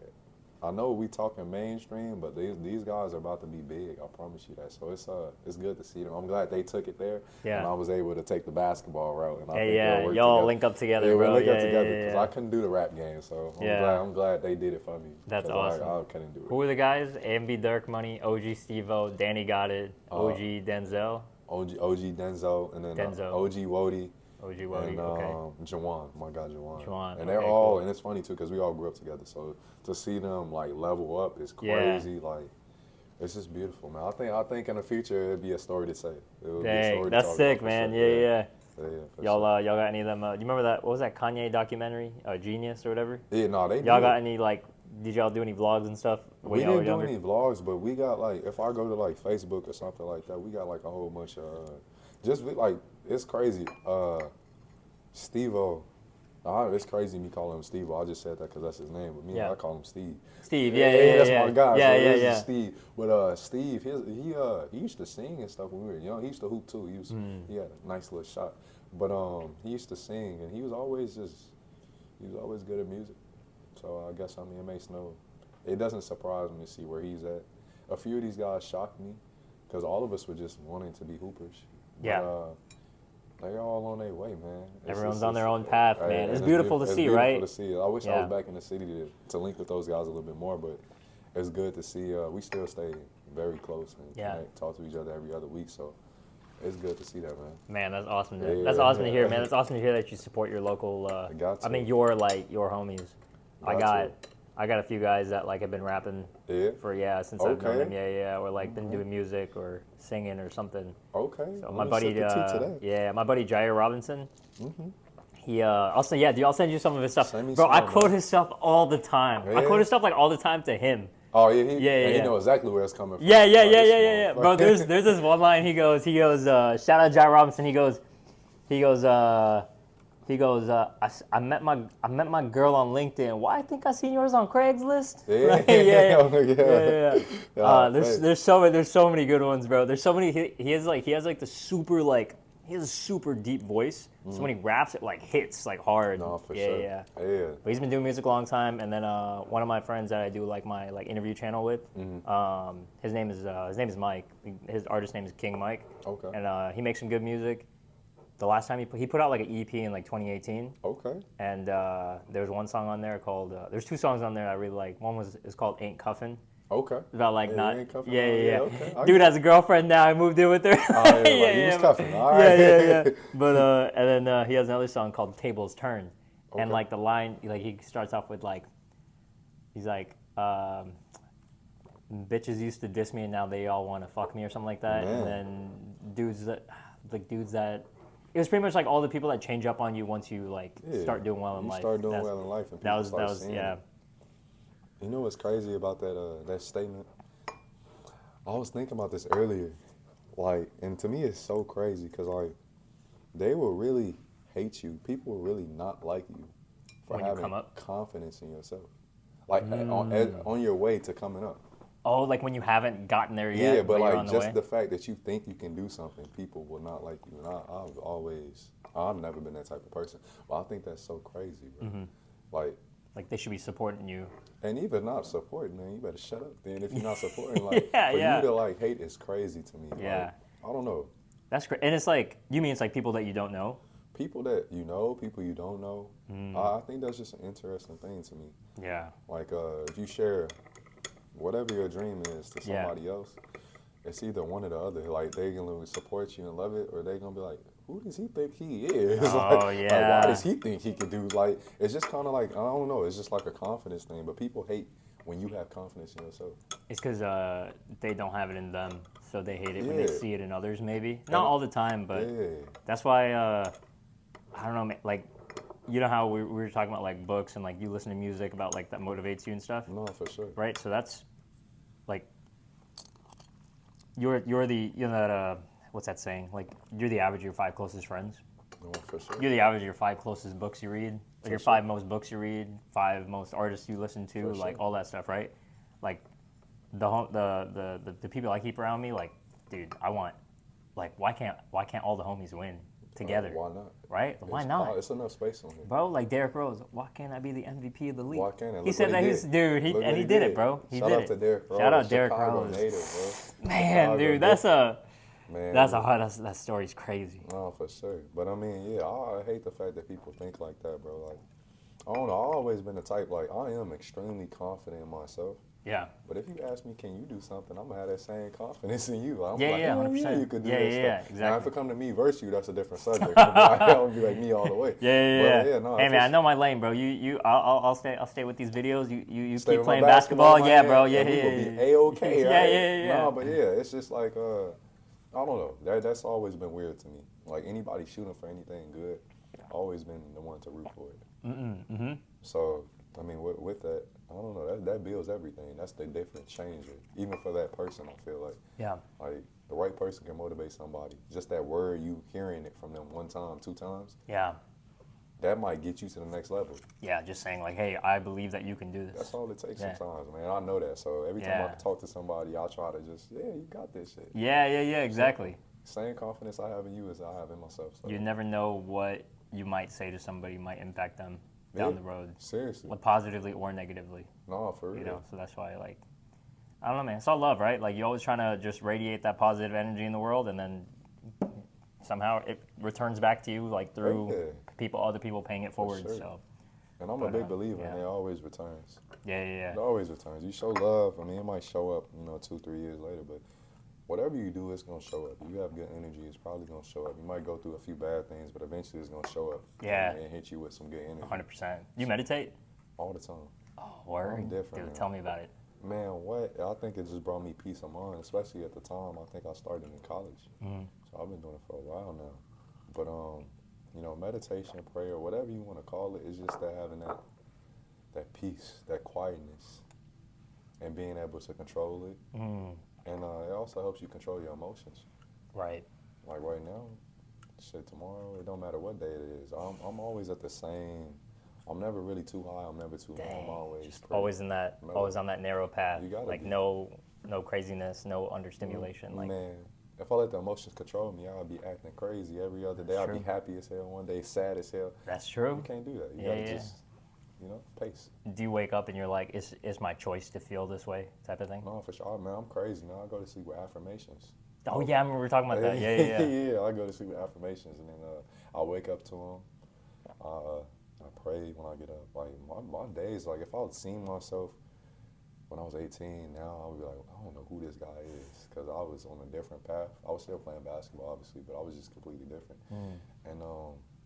B: I know we talking mainstream, but these guys are about to be big. I promise you that. So it's good to see them. I'm glad they took it there, and I was able to take the basketball route. And I think
A: y'all link up together, bro.
B: We link up together because I couldn't do the rap game, so I'm glad they did it for me.
A: That's awesome.
B: I couldn't do it.
A: Who were the guys? AMB Dirk Money, OG Steve-O, Danny Got It, OG Denzel.
B: OG Denzel, and then OG Wody.
A: OG Wody,
B: and
A: okay.
B: Jawan, my God, Jawan.
A: Jawan,
B: and they're all, and it's funny too, because we all grew up together. So to see them like level up is crazy.
A: Yeah.
B: Like, it's just beautiful, man. I think in the future it'd be a story to say.
A: Dang, that's sick, man.
B: Yeah,
A: y'all got any of them? You remember that? What was that Kanye documentary, Genius or whatever?
B: Yeah, no, they.
A: Y'all got any like? Did y'all do any vlogs and stuff?
B: We didn't do any vlogs, but we got like, if I go to like Facebook or something like that, we got like a whole bunch of just like, it's crazy. Steve-O, it's crazy me calling him Steve-O. I just said that because that's his name, but me, I call him Steve.
A: Steve,
B: that's my guy.
A: Yeah.
B: Steve. But Steve, he used to sing and stuff when we were young. He used to hoop too. He had a nice little shot. But he used to sing, and he was always good at music. So I guess, I mean, it doesn't surprise me to see where he's at. A few of these guys shocked me because all of us were just wanting to be hoopers. But, they're all on their way, man.
A: Everyone's on their own path, man. It's beautiful to see, right?
B: It's beautiful to see. I wish I was back in the city to link with those guys a little bit more, but it's good to see. We still stay very close and talk to each other every other week, so it's good to see that, man.
A: Man, that's awesome. That's awesome to hear, man. That's awesome to hear that you support your local. I mean, your homies. I got a few guys that like have been rapping for since I've known them. Or like been doing music or singing or something.
B: Okay.
A: So my buddy, my buddy Jair Robinson. He I'll send you some of his stuff, bro. I quote his stuff all the time. I quote his stuff like all the time to him.
B: Oh yeah, he knows exactly where it's coming from.
A: Yeah. Bro, there's this one line he goes, shout out Jair Robinson. He goes, I met my girl on LinkedIn. Why? I think I seen yours on Craigslist. Yeah. There's so many good ones, bro. There's so many. He has a super deep voice. So when he raps, it like hits like hard.
B: No, for sure.
A: Yeah. But he's been doing music a long time. And then one of my friends that I do like my interview channel with, his name is Mike. His artist name is King Mike.
B: Okay.
A: And he makes some good music. The last time he put out like an EP in like 2018.
B: Okay.
A: And there's one song on there called. There's two songs on there I really like. One is called "Ain't Cuffin'."
B: Okay.
A: It's about like
B: Okay.
A: Dude has a girlfriend now. I moved in with her.
B: Oh, he was cuffing. All right.
A: Yeah. But and then he has another song called "Tables Turn," and like the line, like he starts off with like, he's like, "Bitches used to diss me and now they all want to fuck me" or something like that.
B: Man.
A: And then dudes that. It was pretty much like all the people that change up on you once you like start doing well in life.
B: Start doing well in life, and people start seeing it. You know what's crazy about that statement? I was thinking about this earlier, like, and to me it's so crazy because like they will really hate you. People will really not like you for having confidence in yourself, like on your way to coming up.
A: Oh, like when you haven't gotten there yet.
B: Yeah, but like just the fact that you think you can do something, people will not like you. And I've never been that type of person. But I think that's so crazy, bro. Like they
A: should be supporting you.
B: And even not supporting, man, you better shut up then if you're not supporting. Like for you to like hate is crazy to me.
A: Yeah.
B: Like, I don't know.
A: That's great. And it's like, you mean it's like people that you don't know?
B: People that you know, people you don't know. I think that's just an interesting thing to me.
A: Yeah.
B: Like if you share whatever your dream is to somebody else, it's either one or the other. Like they gonna support you and love it, or they gonna be like, who does he think he is? Like, why does he think he can do? Like it's just kind of like, I don't know. It's just like a confidence thing. But people hate when you have confidence in yourself.
A: It's because they don't have it in them, so they hate it when they see it in others. Maybe not all the time, but that's why I don't know. Like, you know how we were talking about like books and like you listen to music about like that motivates you and stuff.
B: No, for sure.
A: Right. So that's like you're the that what's that saying? Like you're the average of your 5 closest friends.
B: No, for sure.
A: You're the average of your 5 closest books you read, like your 5 most books you read, 5 most artists you listen to, like all that stuff, right? Like the people I keep around me, like, dude, I want, like, why can't all the homies win together?
B: Why not?
A: Right? Why not?
B: It's enough space on here.
A: Bro, like Derrick Rose, why can't I be the MVP of the league?
B: Why can't I?
A: He said that he's, dude, he did it, bro. He
B: Shout
A: did
B: out
A: it.
B: to Derrick Rose.
A: Shout out Derrick
B: Chicago
A: Rose.
B: native, bro.
A: Man,
B: Chicago
A: dude, that story's crazy.
B: No, for sure. But I mean, yeah, I hate the fact that people think like that, bro. Like, I don't know. I've always been the type, like, I am extremely confident in myself.
A: Yeah.
B: But if you ask me, can you do something, I'm gonna have that same confidence in you. I'm
A: Yeah,
B: like,
A: yeah, 100%.
B: Yeah, you could do
A: Yeah,
B: this
A: yeah,
B: stuff.
A: exactly.
B: Now, if it come to me versus you, that's a different subject. I'll be like me all the way.
A: Yeah.
B: No,
A: hey man, I know my lane, bro. I'll stay with these videos. You keep playing
B: basketball.
A: Yeah, bro.
B: Yeah. We will be A-okay, right?
A: Yeah.
B: No, but yeah, it's just like I don't know. That's always been weird to me. Like anybody shooting for anything good, always been the one to root for it. So I mean, with that, I don't know. That builds everything. That's the different changer, even for that person. I feel like like the right person can motivate somebody. Just that word, you hearing it from them 1 time, 2 times.
A: Yeah.
B: That might get you to the next level.
A: Yeah, just saying like, hey, I believe that you can do this.
B: That's all it takes sometimes, man. I know that. So every time I talk to somebody, I try to just, you got this shit.
A: Yeah, exactly.
B: Same confidence I have in you as I have in myself. So.
A: You never know what you might say to somebody might impact them down the road.
B: Seriously.
A: Positively or negatively.
B: No, for real.
A: You know, so that's why, like, I don't know, man. It's all love, right? Like, you're always trying to just radiate that positive energy in the world, and then somehow it returns back to you, like, through other people paying it forward.
B: Sure.
A: So.
B: And I'm a big believer, and it always returns.
A: Yeah.
B: It always returns. You show love. I mean, it might show up, 2-3 years later, but whatever you do, it's gonna show up. You have good energy, it's probably gonna show up. You might go through a few bad things, but eventually it's gonna show up.
A: Yeah.
B: And hit you with some good energy.
A: 100%. You meditate?
B: All the time.
A: Oh, word.
B: I'm different.
A: Dude, tell me about it.
B: Man, what? I think it just brought me peace of mind, especially at the time. I think I started in college, so I've been doing it for a while now. But meditation, prayer, whatever you want to call it, is just that having that peace, that quietness, and being able to control it. And it also helps you control your emotions.
A: Right.
B: Like right now, shit, tomorrow, it don't matter what day it is. I'm always at the same. I'm never really too high. I'm never too low. I'm always
A: just always on that narrow path.
B: You gotta
A: like
B: be.
A: No craziness, no understimulation. Like,
B: man, if I let the emotions control me, I'll be acting crazy every other day. I'll be happy as hell one day, sad as hell.
A: That's true.
B: You can't do that. You gotta just, pace.
A: Do you wake up and you're like, it's my choice to feel this way, type of thing?
B: No, for sure, man. I'm crazy. Now I go to sleep with affirmations.
A: Oh yeah, I remember we were talking about that. Yeah.
B: Yeah, I go to sleep with affirmations, and then I wake up to them. I pray when I get up. Like my days, like if I had seen myself when I was 18, now I would be like, I don't know who this guy is, because I was on a different path. I was still playing basketball, obviously, but I was just completely different. And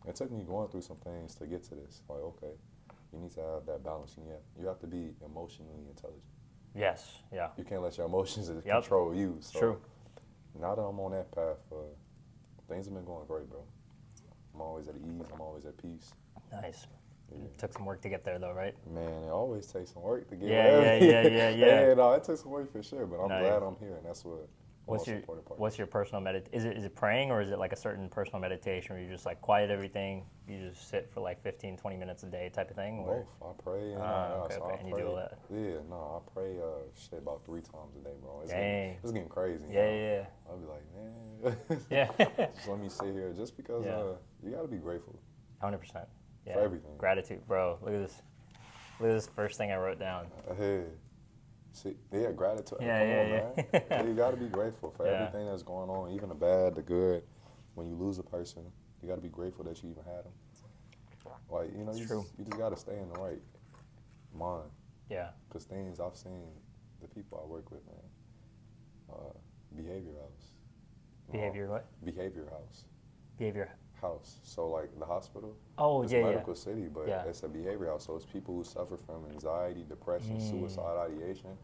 B: it took me going through some things to get to this. Like, okay, you need to have that balance. You have to be emotionally intelligent.
A: Yes, yeah.
B: You can't let your emotions control you. So
A: true.
B: Now that I'm on that path, things have been going great, bro. I'm always at ease. I'm always at peace.
A: Nice. It took some work to get there, though, right?
B: Man, it always takes some work to get
A: there. Yeah.
B: No, it took some work for sure, but I'm glad I'm here, and that's what.
A: What's your personal is it praying, or is it like a certain personal meditation where you just like quiet everything, you just sit for like 15-20 minutes a day type of thing? Or?
B: Both. I pray and
A: and you do all that.
B: Yeah, no, I pray about 3 times a day, bro. It's getting crazy.
A: Yeah.
B: I'll be like, man.
A: Yeah.
B: Just let me sit here, just because you gotta be grateful.
A: 100%. Yeah.
B: For everything.
A: Gratitude, bro. Look at this first thing I wrote down.
B: See, gratitude.
A: Yeah.
B: Man. You got to be grateful for everything that's going on, even the bad, the good. When you lose a person, you got to be grateful that you even had them. Like, you just got to stay in the right mind.
A: Yeah.
B: Because things I've seen, the people I work with, man, behavior house.
A: Behavior what?
B: Behavior house.
A: Behavior
B: house. So like the hospital.
A: Oh,
B: it's
A: yeah,
B: a medical city, but it's a behavior house. So it's people who suffer from anxiety, depression, suicide ideation.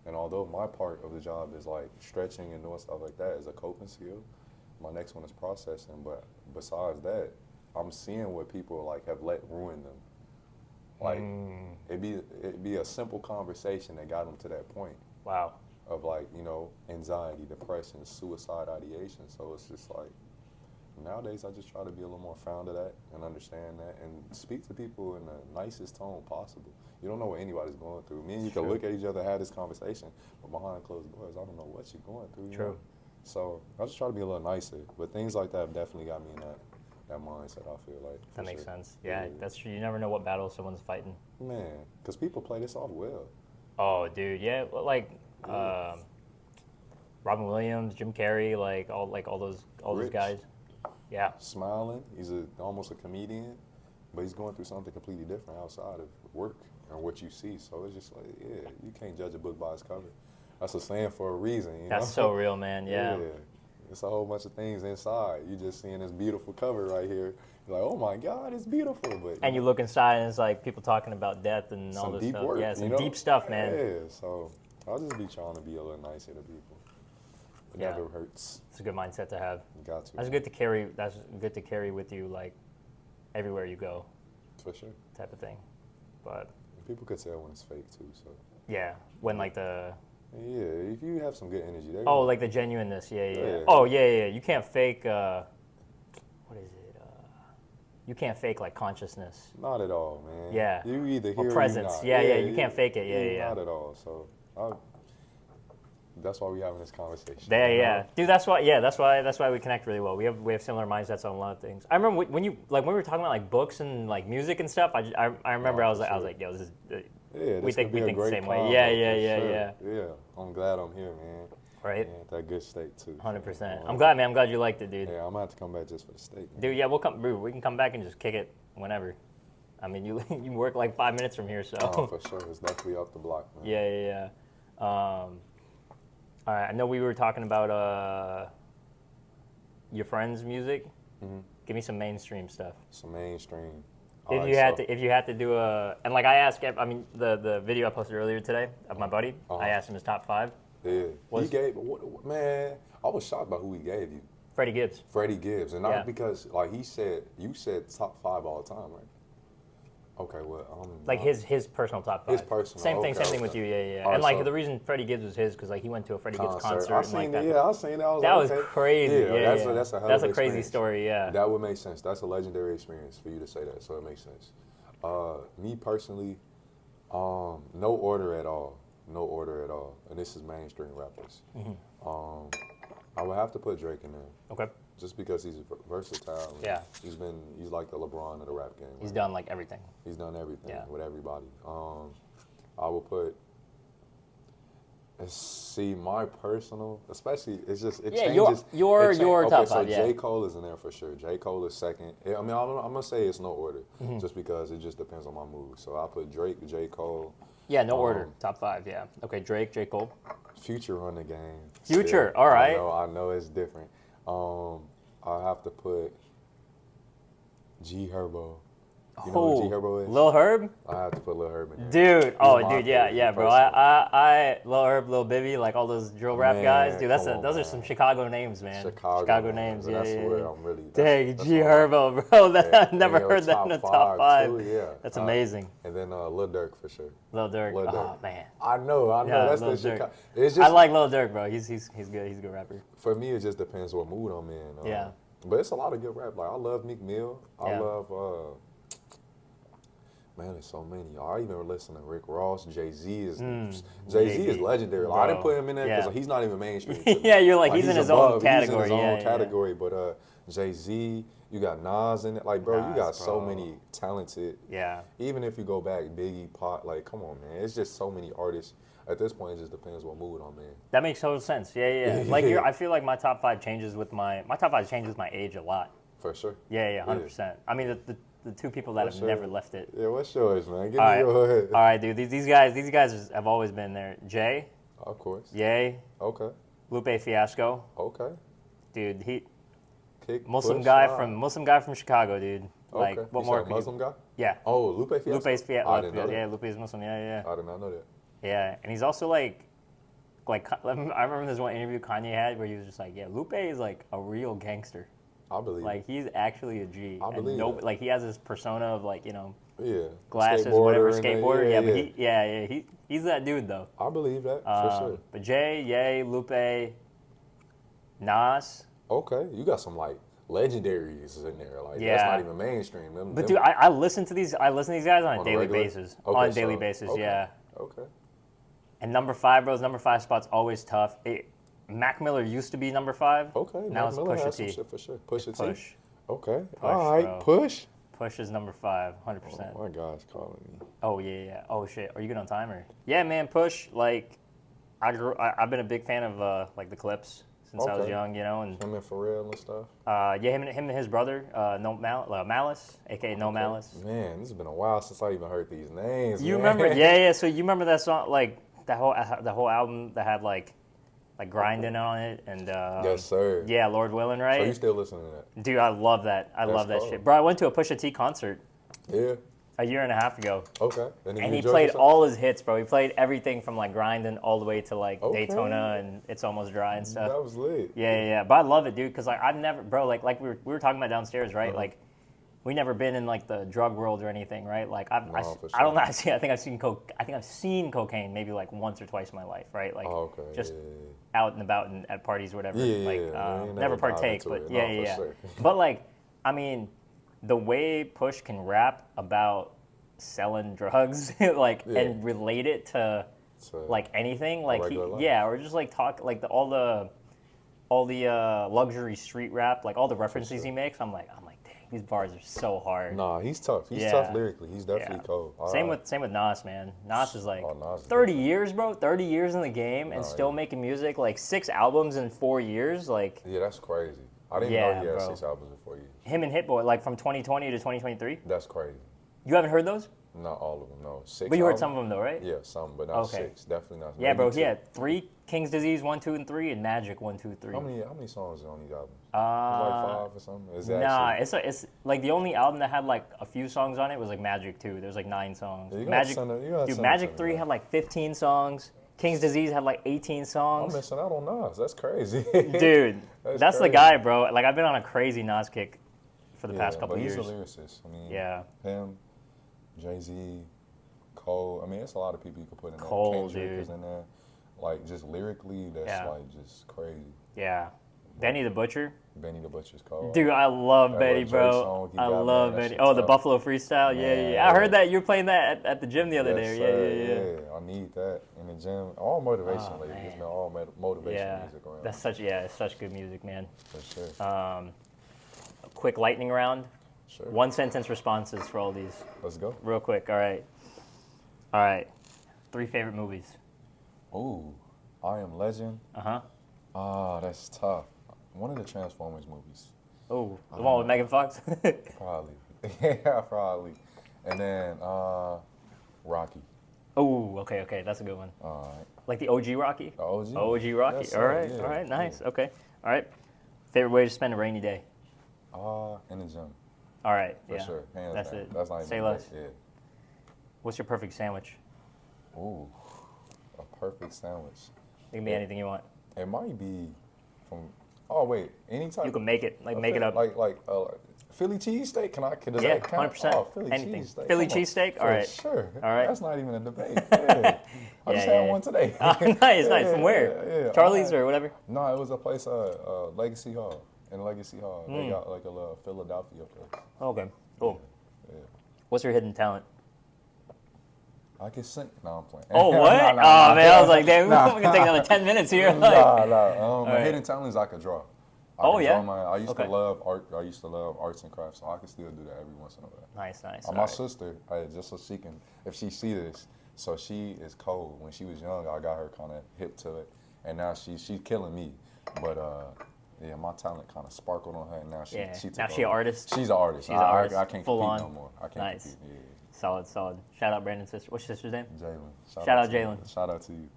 B: And although my part of the job is like stretching and doing stuff like that as a coping skill, my next one is processing. But besides that, I'm seeing what people like have let ruin them. Like it'd be a simple conversation that got them to that point.
A: Wow.
B: Of like, anxiety, depression, suicide ideation. So it's just like, nowadays I just try to be a little more fond of that and understand that and speak to people in the nicest tone possible. You don't know what anybody's going through. Me and you can look at each other, have this conversation, but behind closed doors, I don't know what you're going through.
A: True.
B: So I just try to be a little nicer. But things like that have definitely got me in that mindset, I feel like.
A: That makes sense. Yeah, that's true. You never know what battle someone's fighting.
B: Man, because people play this off well.
A: Oh, dude, yeah, like Robin Williams, Jim Carrey, all those guys. Yeah.
B: Smiling. He's almost a comedian, but he's going through something completely different outside of work and what you see. So it's just like, yeah, you can't judge a book by its cover. That's a saying for a reason. You
A: That's
B: know?
A: so real, man. Yeah.
B: It's a whole bunch of things inside. You just seeing this beautiful cover right here. You're like, oh my God, it's beautiful. But
A: and you look inside and it's like people talking about death and all this
B: deep
A: stuff.
B: Work,
A: yeah, some deep stuff, man.
B: Yeah, so I'll just be trying to be a little nicer to people. It never hurts.
A: It's a good mindset to have.
B: You got to.
A: That's good to carry. That's good to carry with you, like everywhere you go.
B: For sure.
A: Type of thing, but
B: people could tell when it's fake too. So.
A: Yeah, when like the.
B: Yeah, if you have some good energy.
A: Like the genuineness. Yeah. Oh yeah. You can't fake. What is it? You can't fake like consciousness.
B: Not at all, man.
A: Yeah.
B: You either here
A: or presence.
B: Or
A: Yeah. You can't fake it. Yeah.
B: Not at all. So. That's why we're having this conversation.
A: Yeah. Dude, that's why we connect really well. We have similar mindsets on a lot of things. I remember when we were talking about like books and like music and stuff. I remember I was like, yo, this is. We think the same way. Yeah.
B: Yeah, I'm glad I'm here, man.
A: Right.
B: Yeah, that good steak too.
A: 100%. I'm glad, man. I'm glad you liked it, dude.
B: Yeah, I'm gonna have to come back just for the steak. Man.
A: Dude, yeah, we'll come. We can come back and just kick it whenever. I mean, you work like 5 minutes from here, so.
B: Oh, for sure. It's definitely off the block, man.
A: Yeah. All right, I know we were talking about your friends' music. Mm-hmm. Give me some mainstream stuff.
B: Some mainstream.
A: If you had to do and like I asked, I mean the video I posted earlier today of my buddy, I asked him his top 5.
B: Yeah. He gave, man, I was shocked by who he gave you.
A: Freddie Gibbs.
B: Freddie Gibbs, and not because like you said top 5 all the time, right? Okay, well,
A: like his personal top 5.
B: His personal.
A: Same thing with you, yeah.
B: Right,
A: and like the reason Freddie Gibbs was his because like he went to a Freddie Gibbs concert.
B: I seen that. Yeah, I seen that.
A: That was crazy. Yeah,
B: that's
A: a crazy story. Yeah.
B: That would make sense. That's a legendary experience for you to say that, so it makes sense. Me personally, no order at all, and this is mainstream rappers. Mm-hmm. I would have to put Drake in there. Okay. Just because he's versatile.
A: Yeah.
B: He's like the LeBron of the rap game.
A: He's done like everything.
B: He's done everything with everybody. I will put. See, my personal, especially, it changes.
A: Your top 5.
B: So J. Cole is in there for sure. J. Cole is second. I mean, I'm gonna say it's no order, just because it just depends on my mood. So I put Drake, J. Cole.
A: Yeah, no order. Top 5. Yeah. Okay, Drake, J. Cole.
B: Future run the game.
A: Future.
B: Still.
A: All right.
B: I know it's different. I have to put G Herbo. You know who G Herbo is?
A: Lil Herb?
B: I have to put Lil Herb in there.
A: Dude, yeah, bro. Lil Herb, Lil Bibby, like all those drill rap guys. Dude, those are some Chicago names, man. Chicago names, yeah.
B: That's where I'm really.
A: Dang, G Herbo, bro. I've never heard that in the top 5.
B: Too, yeah.
A: That's amazing.
B: And then Lil Durk for sure.
A: Lil Durk. Oh man.
B: I know.
A: Yeah,
B: that's
A: Lil
B: the
A: Durk.
B: Chicago. It's just,
A: I like Lil Durk, bro. He's good. He's a good rapper.
B: For me, it just depends what mood I'm in.
A: Yeah.
B: But it's a lot of good rap. Like I love Meek Mill. I love. Man, there's so many. I even listen to Rick Ross. Jay-Z is legendary. Like, I didn't put him in there because he's not even mainstream.
A: Yeah, you're like he's in his own category.
B: He's in his own category. But Jay-Z, you got Nas in it. Like, bro, you got so many talented.
A: Yeah.
B: Even if you go back, Biggie, Pac, like, come on, man. It's just so many artists. At this point, it just depends what mood I'm in.
A: That makes total sense. Yeah. Like, I feel like my top 5 changes with my top 5 changes my age a lot.
B: For sure.
A: Yeah, 100%. I mean, the 2 people that have never left it.
B: Yeah, what's yours, man? Give me yours.
A: All right, dude. These guys have always been there. Jay.
B: Of course.
A: Ye.
B: Okay.
A: Lupe Fiasco.
B: Okay.
A: Dude,
B: Kick,
A: Muslim guy from Chicago, dude. Like,
B: okay.
A: what more?
B: Muslim guy?
A: Yeah.
B: Oh, Lupe Fiasco.
A: Lupe's Fiasco.
B: I didn't know that.
A: Yeah, Lupe's Muslim. Yeah.
B: I did not know that.
A: Yeah, and he's also like I remember this one interview Kanye had where he was just like, yeah, Lupe is like a real gangster.
B: I believe.
A: Like he's actually a G.
B: I believe. That.
A: Like he has this persona of like
B: glasses,
A: whatever, skateboarder. But he's that dude though.
B: I believe that for sure.
A: But Jay, Ye, Lupe, Nas.
B: Okay, you got some
C: legendaries is in there. Like
A: Yeah.
C: that's not even mainstream.
A: But dude, I listen to these guys on a
C: On a
A: daily
C: regular?
A: basis.
C: Okay,
A: On a daily
C: so-
A: basis,
C: okay.
A: yeah.
C: Okay.
A: And number 5, bro, number 5 spot's always tough. Mac Miller used to be number 5.
C: Okay.
A: Now
C: Mac
A: it's
C: Miller
A: Pusha
C: has some
A: T.
C: shit for sure. Push it.
A: Push.
C: Okay. All right.
A: bro.
C: Push.
A: Push is number 5, 100%.
C: Oh, my God's calling me.
A: Oh yeah. Oh shit. Are you good on timer? Yeah, man. Push. Like, I've been a big fan of like the Clips since I was
C: Okay.
A: young, you know, and
C: Him and Pharrell and stuff.
A: yeah, him and his brother, Malice, aka No Malice.
C: Man, this has been a while since I even heard these names.
A: You
C: man.
A: remember? Yeah. So you remember that song, like the whole album that had like grinding on it, and
C: Yes, sir.
A: yeah, Lord Willin', right?
C: So you still listening to that?
A: Dude, I love that. I love that
C: cold.
A: shit, bro. I went to a Pusha T concert
C: Yeah.
A: a year and a half ago.
C: Okay.
A: And
C: you
A: he
C: enjoyed
A: played
C: yourself?
A: all his hits, bro. He played everything from like Grindin' all the way to like
C: Okay.
A: Daytona and It's Almost Dry and stuff.
C: That was lit.
A: Yeah. But I love it, dude, because like I've never, bro, like we were talking about downstairs, right?
C: Uh-huh.
A: Like we never been in like the drug world or anything, right? Like
C: No, for
A: I don't know.
C: sure.
A: I think I've seen cocaine maybe like once or twice in my life, right? Like
C: Oh, okay.
A: just
C: yeah.
A: out and about and at parties or whatever.
C: Yeah,
A: like
C: yeah, you
A: never
C: never dive
A: partake,
C: into
A: but
C: it.
A: yeah,
C: No, for
A: yeah.
C: sure.
A: But like, I mean, the way Push can rap about selling drugs, like,
C: Yeah.
A: and relate it to
C: So,
A: like anything, like
C: regular life.
A: yeah, or just like talk like all the luxury street rap, like all the references
C: sure.
A: he makes. I'm like, dang, these bars are so hard.
C: Nah, he's tough. He's
A: Yeah.
C: tough lyrically. He's definitely
A: Yeah.
C: cold.
A: Same with Nas, man. Nas is like
C: Oh, Nas is
A: 30
C: different.
A: years, bro. 30 years in the game and
C: Nah,
A: still
C: yeah.
A: making music. Like 6 albums in 4 years. Like
C: Yeah, that's crazy. I didn't
A: Yeah,
C: know he had
A: bro.
C: 6 albums in 4 years.
A: him and Hit Boy, like from 2020 to 2023.
C: That's crazy.
A: You haven't heard those?
C: Not all of them, no. 6
A: But you heard
C: albums?
A: some of them though, right?
C: Yeah, some, but not
A: Okay.
C: 6. Definitely not.
A: Yeah,
C: Maybe
A: bro.
C: 2.
A: He had 3 King's Disease 1, 2, and 3, and Magic 1, 2, 3.
C: How many songs are on these albums? It's like 5 or something? Is that
A: Nah,
C: actually-
A: it's like the only album that had like a few songs on it was like Magic 2. There's like 9 songs.
C: Yeah, you gotta
A: Magic,
C: send it- you gotta
A: dude,
C: send it
A: Magic
C: to me,
A: 3
C: man.
A: had like 15 songs. King's Disease had like 18
C: I'm
A: songs.
C: missing out on Nas. That's crazy.
A: Dude, that's the
C: crazy.
A: guy, bro. Like I've been on a crazy Nas kick for the past couple
C: but
A: years.
C: he's a lyricist. I mean,
A: Yeah.
C: him, Jay-Z, Cole. I mean, it's a lot of people you could put in there.
A: Cole,
C: Kendrick
A: dude.
C: is in there. Like, just lyrically, that's
A: Yeah.
C: like just crazy.
A: Yeah. Benny the Butcher.
C: Benny the Butcher's cold.
A: Dude, I love
C: That
A: Benny,
C: little Drake
A: bro.
C: song he
A: I
C: got,
A: love
C: man, that
A: Benny.
C: shit's
A: Oh, the
C: tough.
A: Buffalo Freestyle. Yeah.
C: Man,
A: I heard
C: yeah.
A: that you were playing that at the gym the other
C: Yes,
A: day.
C: sir,
A: Yeah.
C: I need that in the gym. All motivation lately.
A: man.
C: It's been all motivation
A: Yeah.
C: music around.
A: That's it's such good music, man.
C: for sure.
A: A quick lightning round.
C: Sure.
A: 1 sentence responses for all these.
C: Let's go.
A: Real quick. All right. 3 favorite movies.
C: Ooh, I Am Legend.
A: Uh-huh.
C: Ah, that's tough. One of the Transformers movies.
A: Oh, the one with Megan Fox?
C: Probably. Yeah, probably. And then Rocky.
A: Oh, okay. That's a good one.
C: All right.
A: Like the OG Rocky?
C: The OG?
A: OG Rocky.
C: Yes,
A: all
C: sir, yeah,
A: right. All right. Nice.
C: yeah.
A: Okay. All right. Favorite way to spend a rainy day?
C: In the gym.
A: All right.
C: For
A: yeah.
C: sure. Hands
A: That's
C: down.
A: it.
C: That's not even
A: Say
C: like-
A: less.
C: Yeah.
A: What's your perfect sandwich?
C: Ooh, a perfect sandwich.
A: It can be anything you want.
C: It might be from. Oh wait, any type.
A: You can make it. Like
C: a
A: make it
C: Philly-
A: up.
C: Like Philly cheesesteak. Does
A: Yeah,
C: that count?
A: 100%.
C: Oh, Philly
A: Anything.
C: cheesesteak.
A: Philly
C: Come on.
A: cheesesteak? All
C: For
A: right.
C: Sure.
A: All right.
C: That's not even a debate. Yeah. I just had one today.
A: Nice. From where?
C: Yeah.
A: Charlie's or whatever?
C: No, it was a place, Legacy Hall. In Legacy Hall, they got like a little Philadelphia place.
A: Okay. Cool.
C: Yeah.
A: What's your hidden talent?
C: I can sing. No, I'm playing.
A: Oh, what?
C: Nah,
A: Man, I was like, damn, we're going to take another 10 minutes here. Like,
C: My
A: right.
C: hidden talent is I could draw.
A: Oh,
C: can
A: yeah?
C: draw I used
A: Okay.
C: to love art. I used to love arts and crafts, so I can still do that every once in a while.
A: nice.
C: My
A: All right.
C: sister, just so she can, if she see this, so she is cold. When she was young, I got her kind of hip to it, and now she's killing me. But yeah, my talent kind of sparkled on her, and now she
A: Yeah.
C: took
A: Now she an
C: over.
A: artist?
C: She's an artist.
A: She's an artist.
C: I can't
A: Full
C: compete
A: on.
C: no more. I can't
A: Nice.
C: compete. Yeah.
A: Solid. Shout out Brandon's sister. What's your sister's name?
C: Jalen.
A: Shout out
C: to you.
A: Jalen.
C: Shout out to you.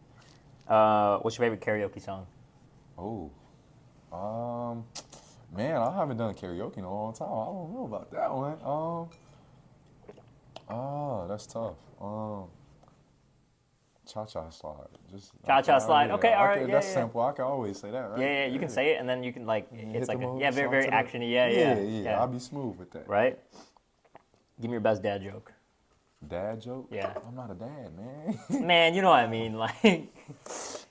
A: What's your favorite karaoke song?
C: Oh, man, I haven't done karaoke in a long time. I don't know about that one. That's tough. Cha-cha slide. Just
A: Cha-cha slide. Okay, all right,
C: That's
A: yeah.
C: simple. I can always say that, right?
A: Yeah. You can say it, and then you can like,
C: Hit
A: it's
C: the
A: like,
C: move,
A: very,
C: song
A: very
C: to the-
A: actiony. Yeah.
C: I'll be smooth with that.
A: Right? Give me your best dad joke.
C: Dad joke?
A: Yeah.
C: I'm not a dad, man.
A: Man, you know what I mean. Like,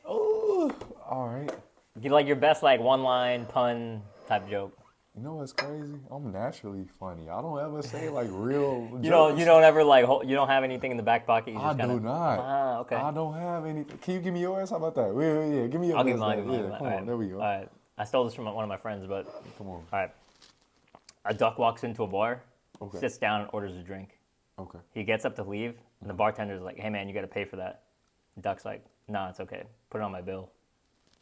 C: Oh, all right.
A: you like your best like one line pun type joke.
B: You know what's crazy? I'm naturally funny. I don't ever say like real.
A: You don't ever like you don't have anything in the back pocket. You
B: I
A: just
B: do not.
A: Ah, okay.
B: I don't have anything. Can you give me yours? How about that? Yeah, give me yours.
A: I'll give mine.
B: Yeah, come
A: All
B: on,
A: right.
B: there we go.
A: All right. I stole this from one of my friends, but
B: Come on.
A: all right. A duck walks into a bar,
B: Okay.
A: sits down, and orders a drink.
B: Okay.
A: He gets up to leave, and the bartender's like, "Hey man, you got to pay for that." The duck's like, "Nah, it's okay. Put it on my bill."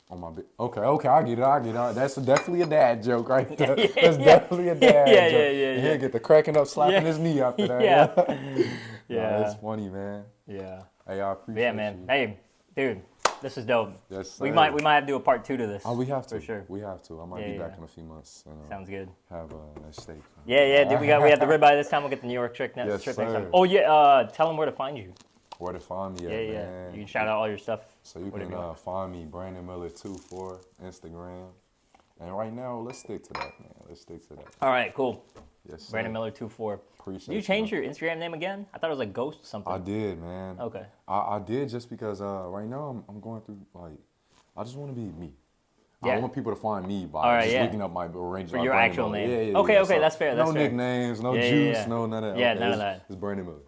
B: On my bit. Okay, I get it. That's definitely a dad joke right there. That's definitely a dad joke. And he'll get the cracking up, slapping his knee after that.
A: Yeah.
B: That's funny, man.
A: Yeah.
B: Hey, I appreciate
A: Yeah, man.
B: you.
A: Hey, dude, this is dope.
B: Yes,
A: we
B: sir.
A: might have to do a part 2 to this.
B: Oh, we have to.
A: For sure.
B: We have to. I might be back in a few months. And,
A: Sounds good.
B: Have a steak.
A: Yeah, dude, we have the ribeye this time. We'll get the New York trip next
B: Yes,
A: time.
B: sir.
A: Oh yeah, tell them where to find you.
B: Where to find me at,
A: Yeah.
B: man.
A: You can shout out all your stuff.
B: So you can find me, Brandon Miller24, Instagram. And right now, let's stick to that, man. Let's stick to that.
A: All right, cool.
B: Yes, sir.
A: Brandon Miller24.
B: Appreciate
A: Did you change your Instagram name again? I thought it was like Ghost something.
B: I did, man.
A: Okay.
B: I did just because right now I'm going through, like, I just want to be me.
A: Yeah.
B: I want people to find me by
A: All right,
B: just
A: yeah.
B: looking up my arrangement.
A: For your actual name.
B: Yeah.
A: Okay,
B: So,
A: that's fair. That's
B: no
A: fair.
B: nicknames, no
A: Yeah,
B: juice,
A: yeah.
B: no none of that.
A: Yeah,
B: Okay,
A: none of that.
B: It's Brandon Miller.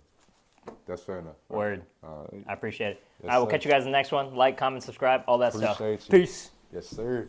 B: That's fair enough.
A: Word.
B: All right.
A: I appreciate it.
B: Yes,
A: All right, we'll
B: sir.
A: catch you guys in the next one. Like, comment, subscribe, all that stuff.
B: Appreciate you.
A: Peace.
B: Yes, sir.